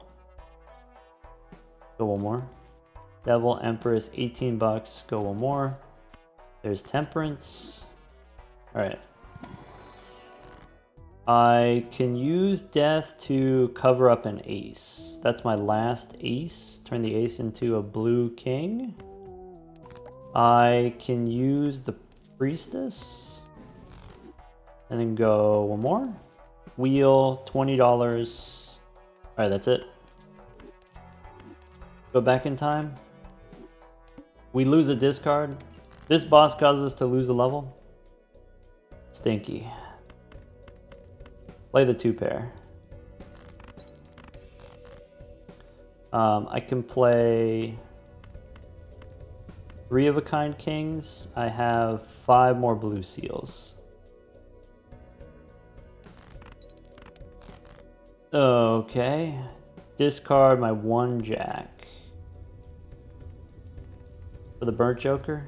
Go one more. Devil, Empress, 18 bucks. Go one more. There's Temperance. All right. I can use death to cover up an ace. That's my last ace. Turn the ace into a blue king. I can use the Priestess. And then go one more. Wheel, $20. All right, that's it. Go back in time. We lose a discard. This boss causes us to lose a level. Stinky. Play the 2-pair. I can play 3 of a kind kings. I have 5 more blue seals. Okay. Discard my 1 jack. For the burnt joker.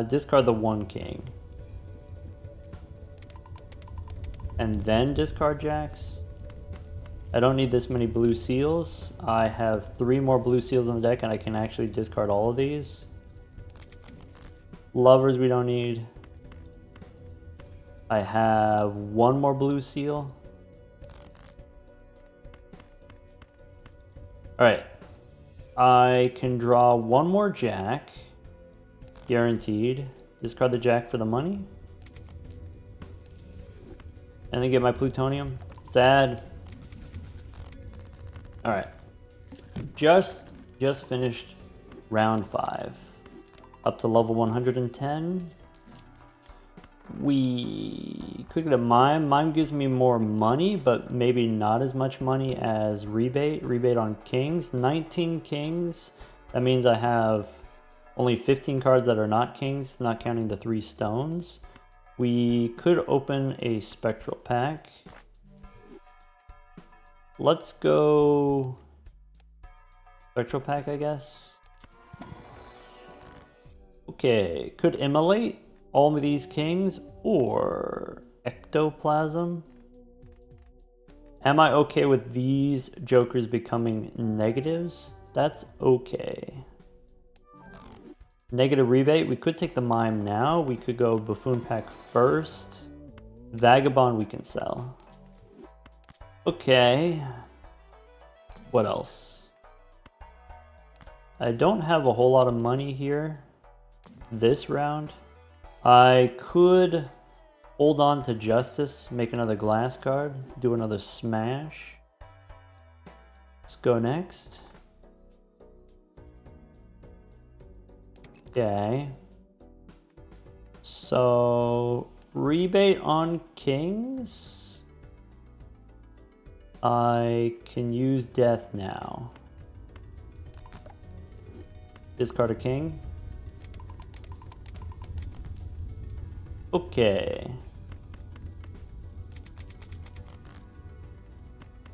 Discard the 1 king. And then discard jacks. I don't need this many blue seals. I have 3 more blue seals on the deck and I can actually discard all of these. Lovers we don't need. I have 1 more blue seal. Alright. I can draw 1 more jack. Guaranteed. Discard the jack for the money. And then get my plutonium. Sad. Alright. Just finished round 5. Up to level 110. We could get a mime. Mime gives me more money, but maybe not as much money as rebate. Rebate on kings. 19 kings. That means I have only 15 cards that are not kings, not counting the 3 stones. We could open a spectral pack. Let's go spectral pack, I guess. Okay, could immolate all of these kings or ectoplasm. Am I okay with these jokers becoming negatives? That's okay. Negative rebate, we could take the mime now. We could go buffoon pack first. Vagabond we can sell. Okay. What else? I don't have a whole lot of money here this round. I could hold on to Justice, make another glass card, do another smash. Let's go next. Okay. So, rebate on kings. I can use death now. Discard a king. Okay.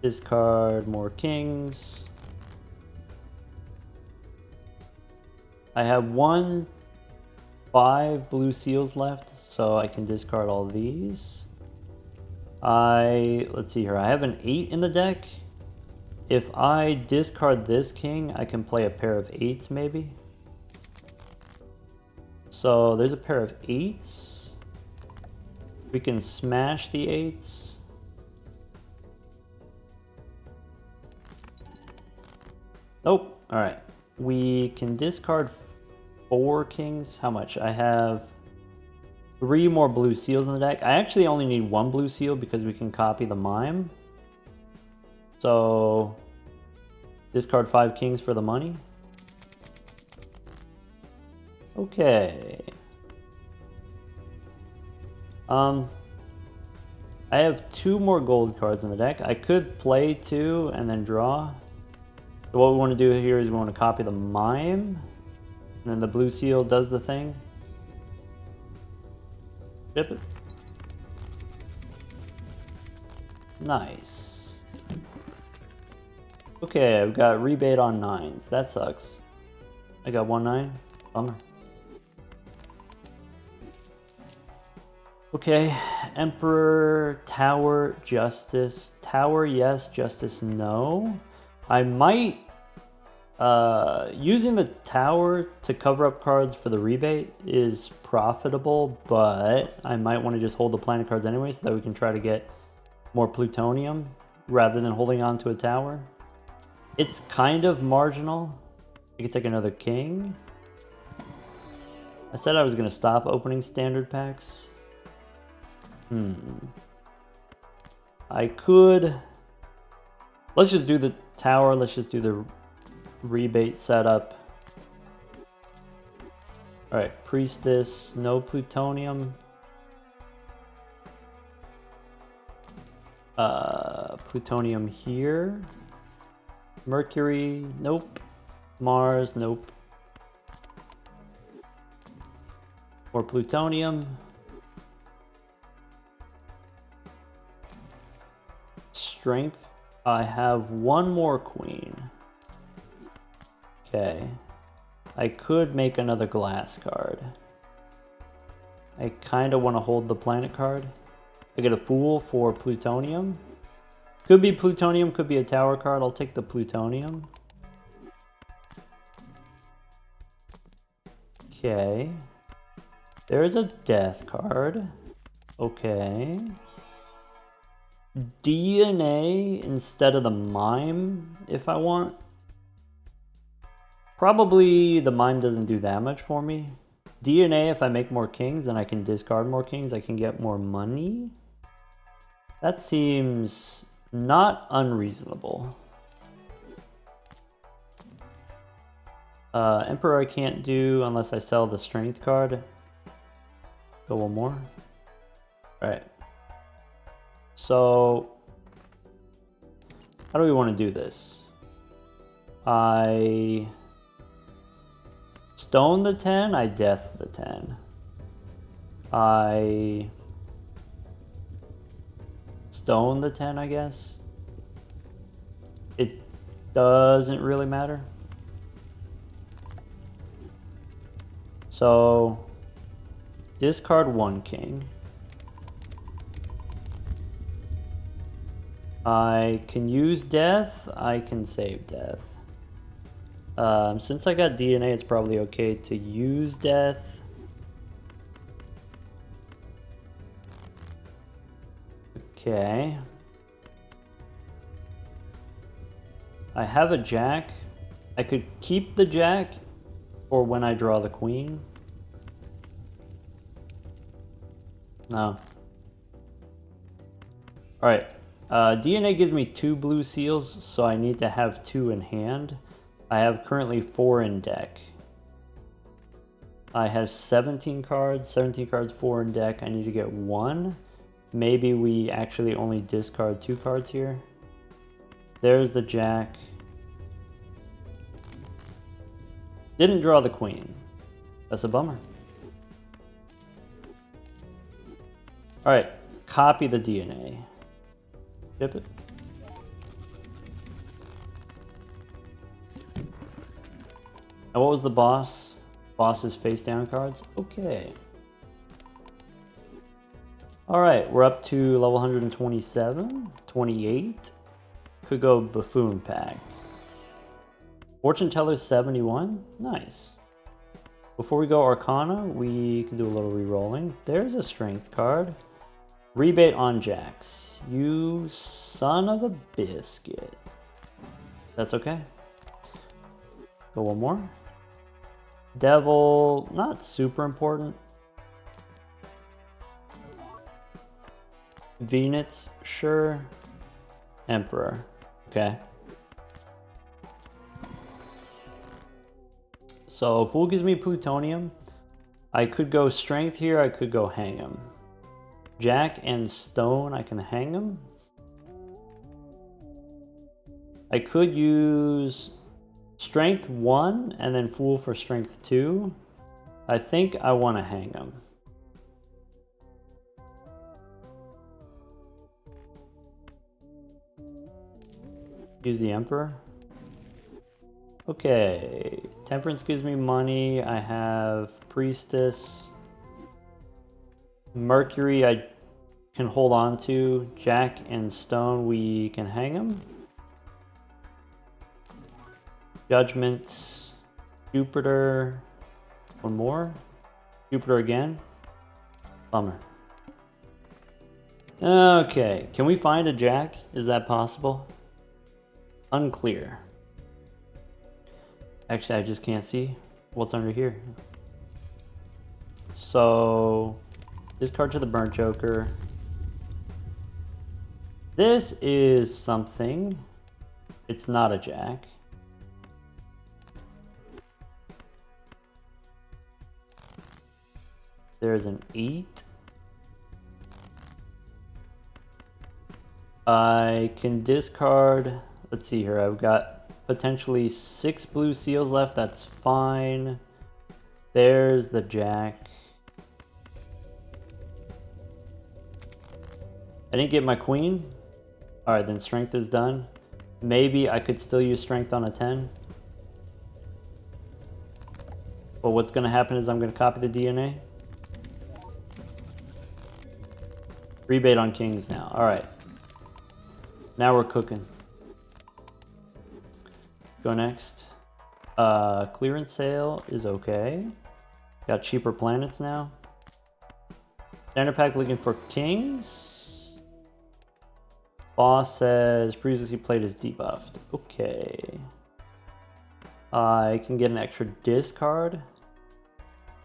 Discard more kings. I have 5 blue seals left, so I can discard all these. Let's see here, I have an 8 in the deck. If I discard this king, I can play a pair of 8s maybe. So there's a pair of 8s. We can smash the 8s. Nope, alright. We can discard 4 kings. How much? I have 3 more blue seals in the deck. I actually only need 1 blue seal because we can copy the mime. So, discard 5 kings for the money. Okay. I have 2 more gold cards in the deck. I could play 2 and then draw. So what we want to do here is we want to copy the mime. And then the blue seal does the thing. Chip it. Nice. Okay, I've got rebate on 9s. That sucks. I got 1 9. Bummer. Okay, Emperor, Tower, Justice. Tower, yes. Justice, no. I might... using the Tower to cover up cards for the rebate is profitable, but I might want to just hold the planet cards anyway so that we can try to get more plutonium rather than holding on to a Tower. It's kind of marginal. I could take another king. I said I was going to stop opening standard packs. I could... Let's just do the Tower. Let's just do the rebate setup. Alright, Priestess, no plutonium. Plutonium here. Mercury, nope. Mars, nope. More plutonium. Strength. I have one more queen. Okay. I could make another glass card. I kind of want to hold the planet card. I get a Fool for plutonium. Could be plutonium, could be a Tower card. I'll take the plutonium. Okay. There's a death card. Okay. DNA instead of the mime if I want. Probably the mime doesn't do that much for me. DNA, if I make more kings, then I can discard more kings. I can get more money. That seems not unreasonable. Emperor I can't do unless I sell the strength card. Go one more. Alright. So, how do we want to do this? I stone the 10, I death the 10. I stone the 10, I guess. It doesn't really matter. So, discard one king. I can use death, I can save death. Since I got DNA, it's probably okay to use death. Okay. I have a jack. I could keep the jack, or when I draw the queen. No. Alright. DNA gives me 2 blue seals, so I need to have 2 in hand. I have currently 4 in deck. I have 17 cards, 4 in deck. I need to get 1. Maybe we actually only discard 2 cards here. There's the jack. Didn't draw the queen. That's a bummer. Alright, copy the DNA. Ship it. And what was the boss? Boss's face down cards? Okay. Alright, we're up to level 127, 28. Could go Buffoon pack. Fortune Teller 71, nice. Before we go Arcana, we can do a little re-rolling. There's a strength card. Rebate on jacks. You son of a biscuit. That's okay. Go one more. Devil, not super important. Venus, sure. Emperor, okay. So Fool gives me plutonium. I could go strength here, I could go hang him. Jack and stone, I can hang him. I could use strength 1 and then Fool for strength 2. I think I want to hang him. Use the Emperor. Okay, Temperance gives me money. I have Priestess. Mercury I can hold on to. Jack and Stone, we can hang them. Judgment. Jupiter. One more. Jupiter again. Bummer. Okay, can we find a Jack? Is that possible? Unclear. Actually, I just can't see what's under here. So, discard to the Burnt Joker. This is something. It's not a Jack. There's an 8. I can discard, let's see here, I've got potentially 6 blue seals left, that's fine. There's the Jack. I didn't get my queen. All right, then strength is done. Maybe I could still use strength on a 10. But what's gonna happen is I'm gonna copy the DNA. Rebate on kings now, all right. Now we're cooking. Go next. Clearance sale is okay. Got cheaper planets now. Standard pack looking for kings. Boss says previously played is debuffed. Okay. I can get an extra discard.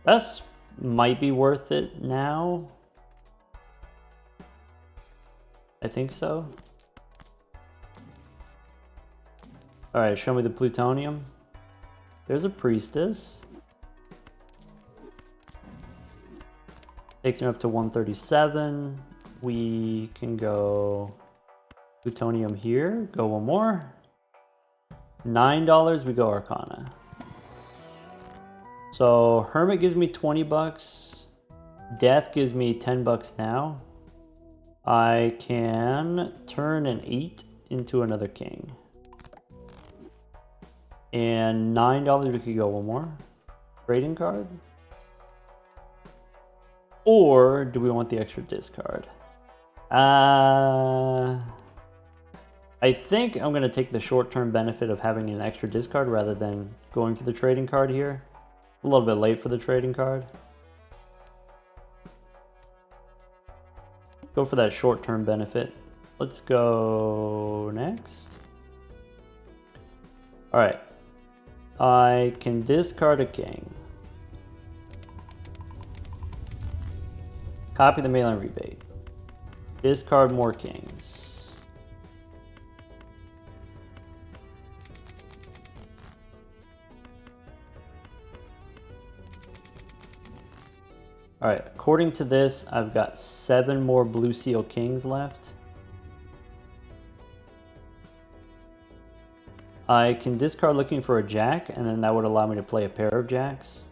That's might be worth it now. I think so. All right, show me the plutonium. There's a priestess. Takes me up to 137. We can go plutonium here. Go one more. $9, we go Arcana. So Hermit gives me 20 bucks. Death gives me 10 bucks now. I can turn an 8 into another king. And $9, we could go one more. Trading card. Or do we want the extra discard? I think I'm going to take the short-term benefit of having an extra discard rather than going for the trading card here. A little bit late for the trading card. Go for that short-term benefit. Let's go next. All right. I can discard a king. Copy the mail-in rebate. Discard more kings. All right, according to this, I've got 7 more blue seal kings left. I can discard looking for a jack, and then that would allow me to play a pair of jacks.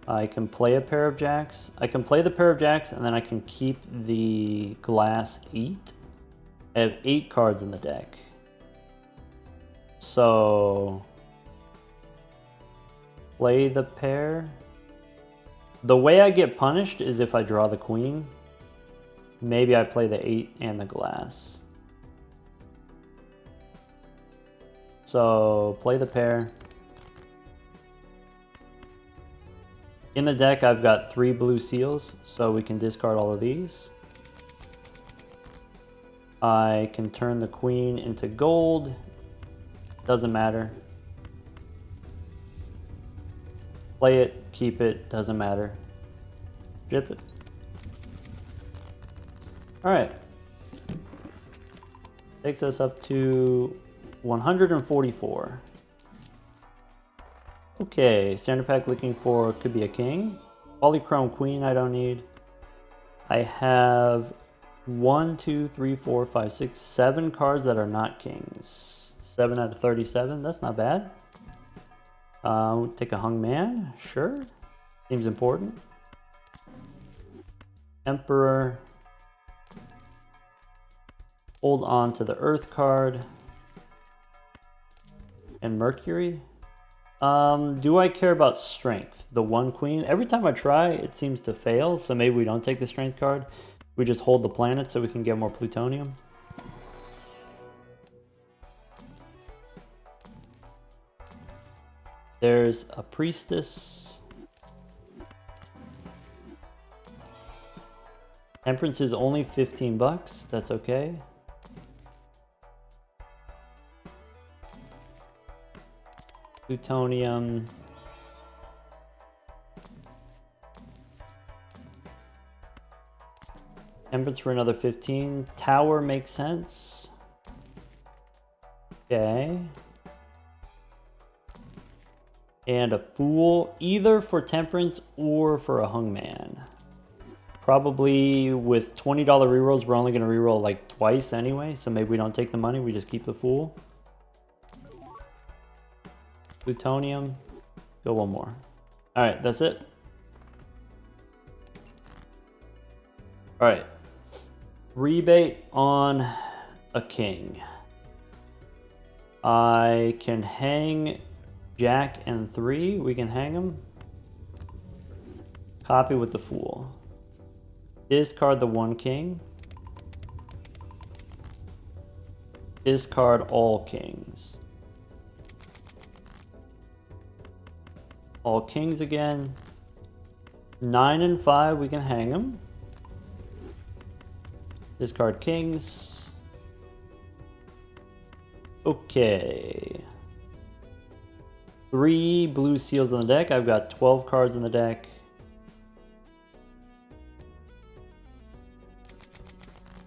I can play a pair of jacks. I can play the pair of jacks, and then I can keep the glass 8. I have 8 cards in the deck. So, play the pair. The way I get punished is if I draw the queen. Maybe I play the 8 and the glass. So, play the pair. In the deck, I've got 3 blue seals, so we can discard all of these. I can turn the queen into gold. Doesn't matter. Play it, keep it, doesn't matter. Ship it. All right. Takes us up to 144. Okay, standard pack looking for could be a king. Polychrome queen I don't need. I have 1, 2, 3, 4, 5, 6, 7 cards that are not kings. 7 out of 37, that's not bad. We'll take a hung man, sure. Seems important. Emperor. Hold on to the Earth card. And Mercury. Do I care about strength? The one queen. Every time I try, it seems to fail. So maybe we don't take the strength card. We just hold the planet so we can get more plutonium. There's a priestess. Temperance is only 15 bucks. That's okay. Plutonium. Temperance for another 15. Tower makes sense. Okay. And a fool, either for temperance or for a hungman. Probably with $20 rerolls, we're only going to reroll like twice anyway, so maybe we don't take the money, we just keep the fool. Plutonium. Go one more. Alright, that's it. Alright. Rebate on a king. I can hang Jack and 3. We can hang them. Copy with the fool. Discard the one king. Discard all kings. All kings again. 9 and 5, we can hang them. Discard kings. Okay. 3 blue seals on the deck. I've got 12 cards in the deck.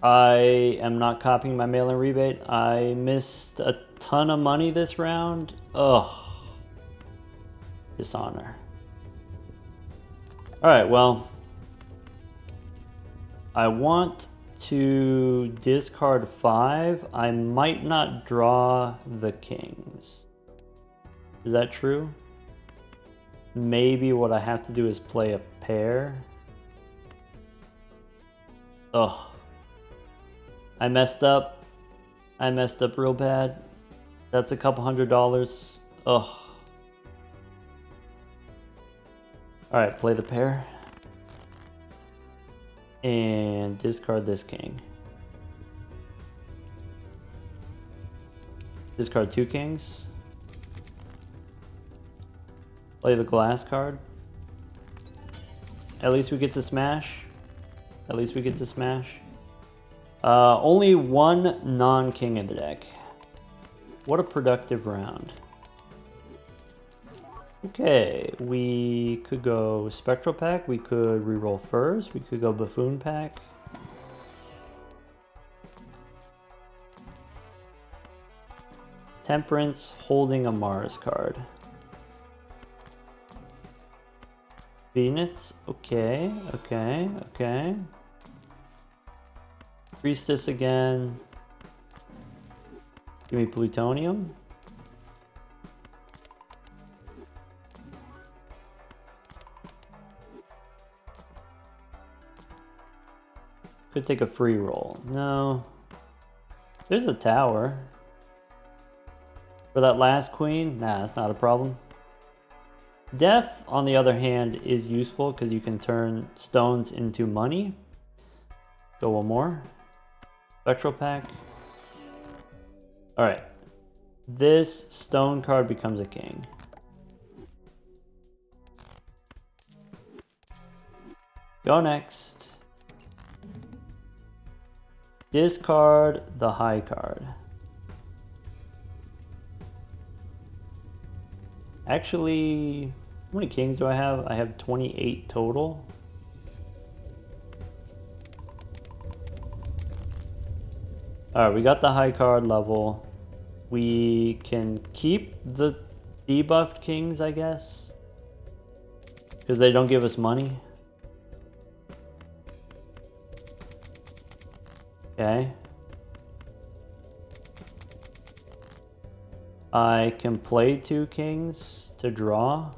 I am not copying my mail-in rebate. I missed a ton of money this round. Ugh. Dishonor. Alright, well. I want to discard 5. I might not draw the kings. Is that true? Maybe what I have to do is play a pair. Ugh. I messed up. I messed up real bad. That's a couple $100. Ugh. Alright, play the pair. And discard this king. Discard 2 kings. Play the glass card. At least we get to smash. At least we get to smash. Only 1 non-king in the deck. What a productive round. Okay, we could go Spectral Pack. We could reroll first. We could go Buffoon Pack. Temperance, holding a Mars card. Venus, okay, okay, okay. Priestess again. Give me plutonium. Could take a free roll. No. There's a tower. For that last queen? Nah, that's not a problem. Death, on the other hand, is useful because you can turn stones into money. Go one more. Spectral Pack. Alright. This stone card becomes a king. Go next. Discard the high card. Actually, how many kings do I have? I have 28 total. Alright, we got the high card level. We can keep the debuffed kings, I guess. Because they don't give us money. Okay. I can play 2 kings to draw.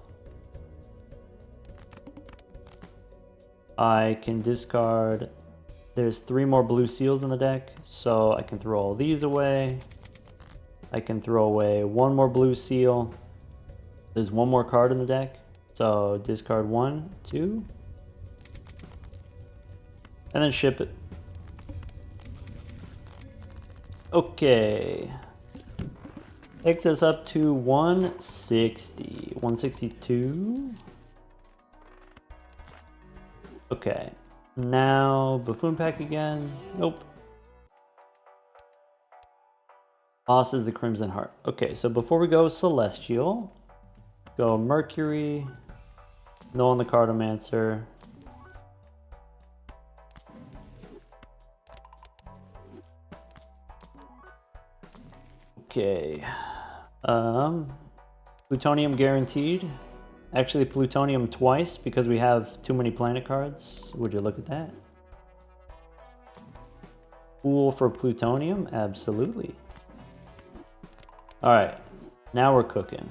I can discard. There's 3 more blue seals in the deck, so I can throw all these away. I can throw away 1 more blue seal. There's one more card in the deck. So discard 1, 2. And then ship it. Okay. Takes us up to 160. 162. Okay. Now, Buffoon Pack again. Nope. Boss is the Crimson Heart. Okay, so before we go Celestial, go Mercury. No on the Cartomancer. Okay. Plutonium guaranteed. Actually, plutonium twice because we have too many planet cards. Would you look at that? Pool for plutonium? Absolutely. Alright. Now we're cooking.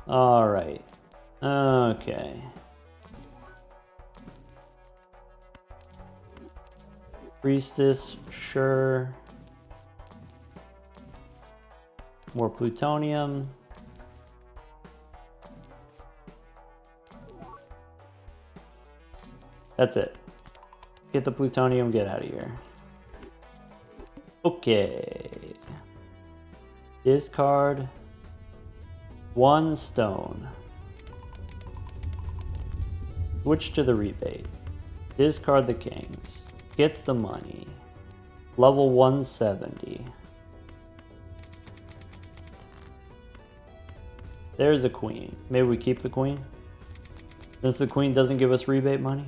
Alright. Okay. Priestess, sure. More plutonium. That's it. Get the plutonium, get out of here. Okay. Discard 1 stone. Switch to the rebate. Discard the kings. Get the money. Level 170. There's a queen. Maybe we keep the queen? Since the queen doesn't give us rebate money?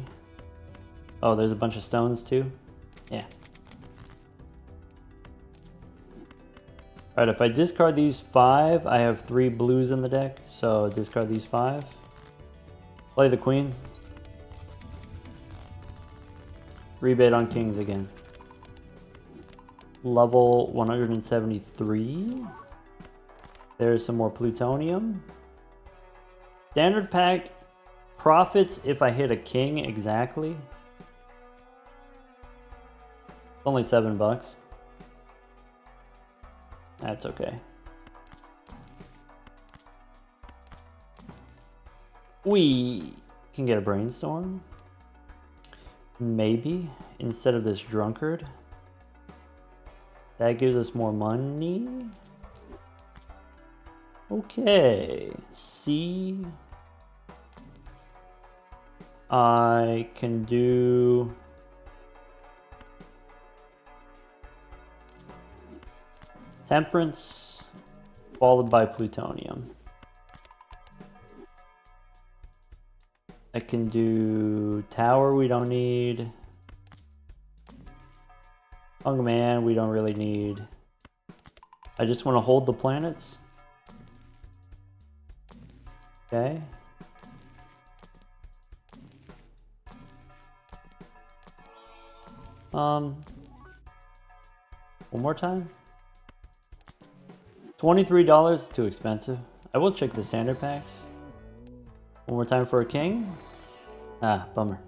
Oh, there's a bunch of stones too? Yeah. Alright, if I discard these 5, I have 3 blues in the deck, so discard these 5. Play the queen. Rebate on kings again. Level 173. There's some more plutonium. Standard pack profits if I hit a king exactly. Only $7. That's okay. We can get a brainstorm. Maybe instead of this drunkard. That gives us more money. Okay. C. I can do Temperance, followed by plutonium. I can do Tower, we don't need. Hung Man, we don't really need. I just want to hold the planets. Okay. One more time. $23, too expensive. I will check the standard packs. One more time for a king. Ah, bummer.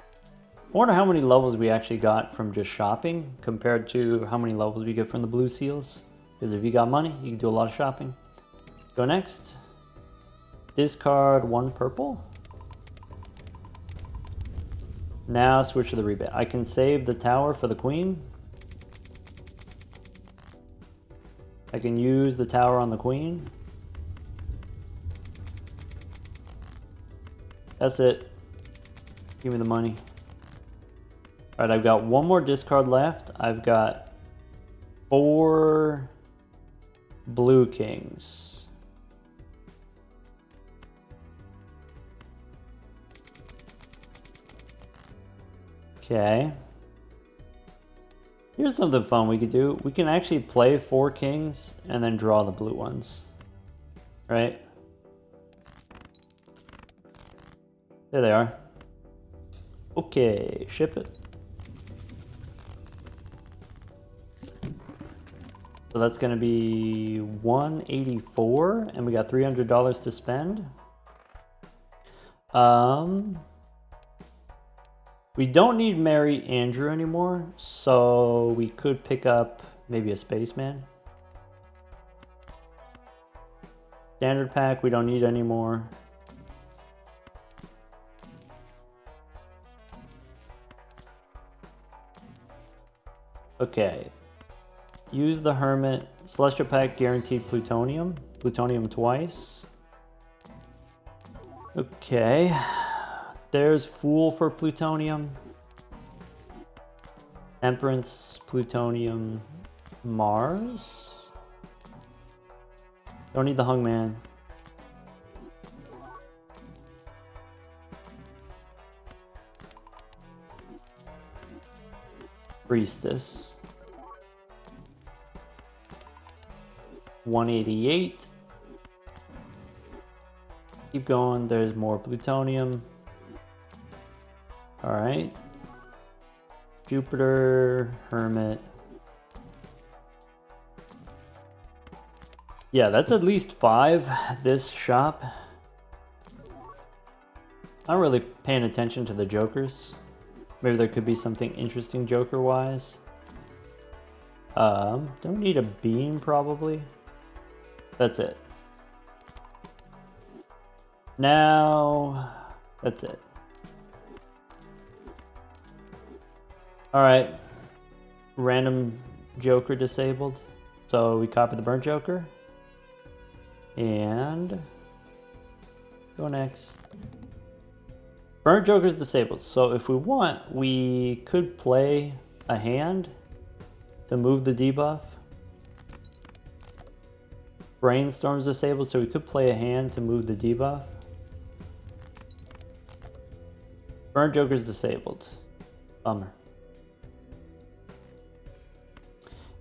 I wonder how many levels we actually got from just shopping compared to how many levels we get from the blue seals. Because if you got money, you can do a lot of shopping. Go next. Discard 1 purple. Now switch to the rebate. I can save the tower for the queen. I can use the tower on the queen. That's it. Give me the money. Alright, I've got one more discard left. I've got 4 blue kings. Okay. Here's something fun we could do. We can actually play 4 kings and then draw the blue ones. Right? There they are. Okay, ship it. So that's going to be 184 and we got $300 to spend. We don't need Mary Andrew anymore, so we could pick up maybe a spaceman. Standard pack, we don't need anymore. Okay. Use the Hermit. Celestial pack guaranteed plutonium. Plutonium twice. Okay. There's Fool for plutonium. Temperance, plutonium, Mars. Don't need the Hungman. Priestess. 188. Keep going, there's more plutonium. Alright. Jupiter, Hermit. Yeah, that's at least 5, this shop. I'm not really paying attention to the jokers. Maybe there could be something interesting joker-wise. Don't need a beam, probably. That's it. Now, that's it. Alright. Random joker disabled. So we copy the burnt joker. And go next. Burnt joker is disabled. So if we want, we could play a hand to move the debuff. Brainstorm's disabled, so we could play a hand to move the debuff. Burnt joker's disabled. Bummer.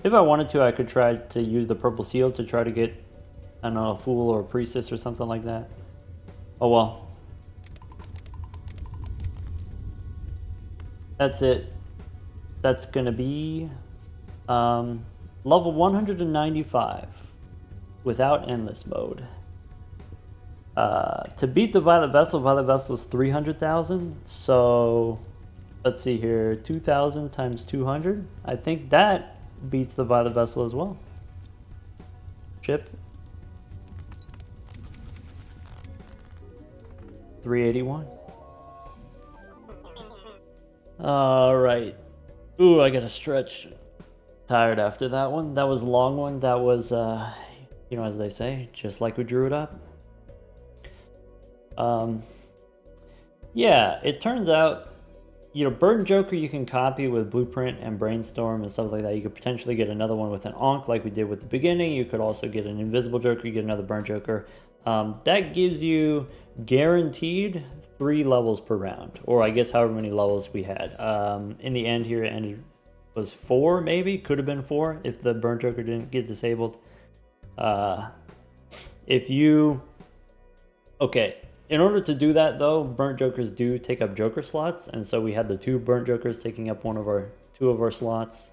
If I wanted to, I could try to use the purple seal to try to get, I don't know, a fool or a priestess or something like that. Oh well. That's it. That's gonna be level 195 without endless mode. To beat the Violet Vessel is 300,000. So let's see here, 2,000 times 200. I think that beats the Violet Vessel as well. Chip. 381. All right. Ooh, I gotta stretch. Tired after that one. That was a long one. That was, you know, as they say, just like we drew it up. Yeah, it turns out, you know, Burnt Joker you can copy with Blueprint and Brainstorm and stuff like that. You could potentially get another one with an Ankh like we did with the beginning. You could also get an Invisible Joker, you get another Burnt Joker. That gives you guaranteed 3 levels per round, or I guess however many levels we had. In the end here, it ended, was 4 maybe? Could have been 4 if the Burnt Joker didn't get disabled. If you... Okay. In order to do that, though, Burnt Jokers do take up Joker slots, and so we had the 2 Burnt Jokers taking up 2 of our slots.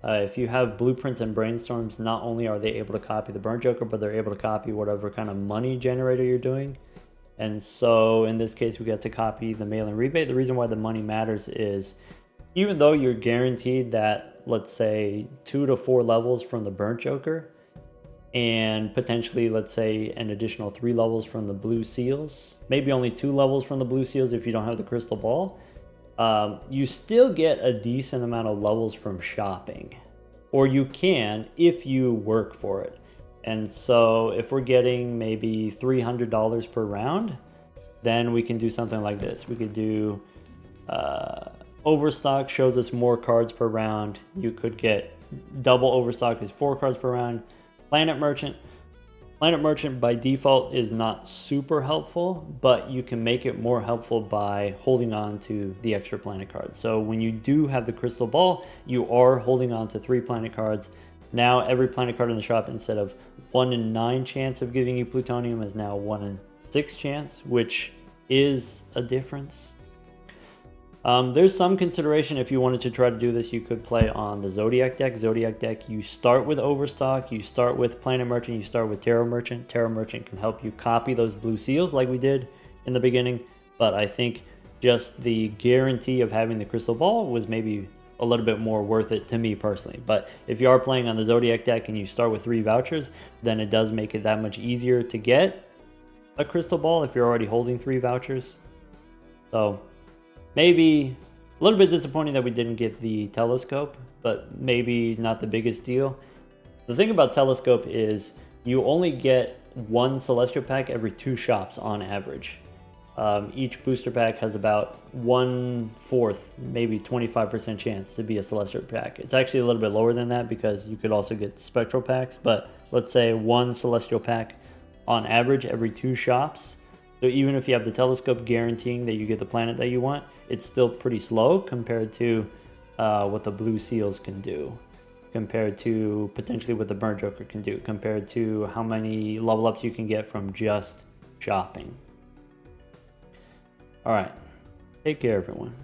If you have Blueprints and Brainstorms, not only are they able to copy the Burnt Joker, but they're able to copy whatever kind of money generator you're doing. And so, in this case, we got to copy the mail-in rebate. The reason why the money matters is, even though you're guaranteed that, let's say, 2 to 4 levels from the Burnt Joker, and potentially, let's say, an additional 3 levels from the blue seals, maybe only 2 levels from the blue seals if you don't have the crystal ball, you still get a decent amount of levels from shopping, or you can if you work for it. And so if we're getting maybe $300 per round, then we can do something like this. We could do Overstock shows us more cards per round. You could get double Overstock is 4 cards per round. Planet Merchant. Planet Merchant by default is not super helpful, but you can make it more helpful by holding on to the extra planet cards. So when you do have the Crystal Ball, you are holding on to 3 planet cards. Now every planet card in the shop, instead of 1 in 9 chance of giving you plutonium, is now 1 in 6 chance, which is a difference. There's some consideration if you wanted to try to do this. You could play on the Zodiac deck. Zodiac deck, you start with Overstock, you start with Planet Merchant, you start with Tarot Merchant. Tarot Merchant can help you copy those blue seals like we did in the beginning, but I think just the guarantee of having the Crystal Ball was maybe a little bit more worth it to me personally. But if you are playing on the Zodiac deck and you start with 3 vouchers, then it does make it that much easier to get a Crystal Ball if you're already holding 3 vouchers. So maybe a little bit disappointing that we didn't get the Telescope, but maybe not the biggest deal. The thing about Telescope is you only get 1 Celestial Pack every 2 shops on average. Each booster pack has about 1/4, maybe 25% chance to be a Celestial Pack. It's actually a little bit lower than that because you could also get Spectral Packs, but let's say 1 Celestial Pack on average every 2 shops. So even if you have the Telescope guaranteeing that you get the planet that you want, it's still pretty slow compared to what the Blue Seals can do, compared to potentially what the Burn Joker can do, compared to how many level ups you can get from just shopping. All right, take care, everyone.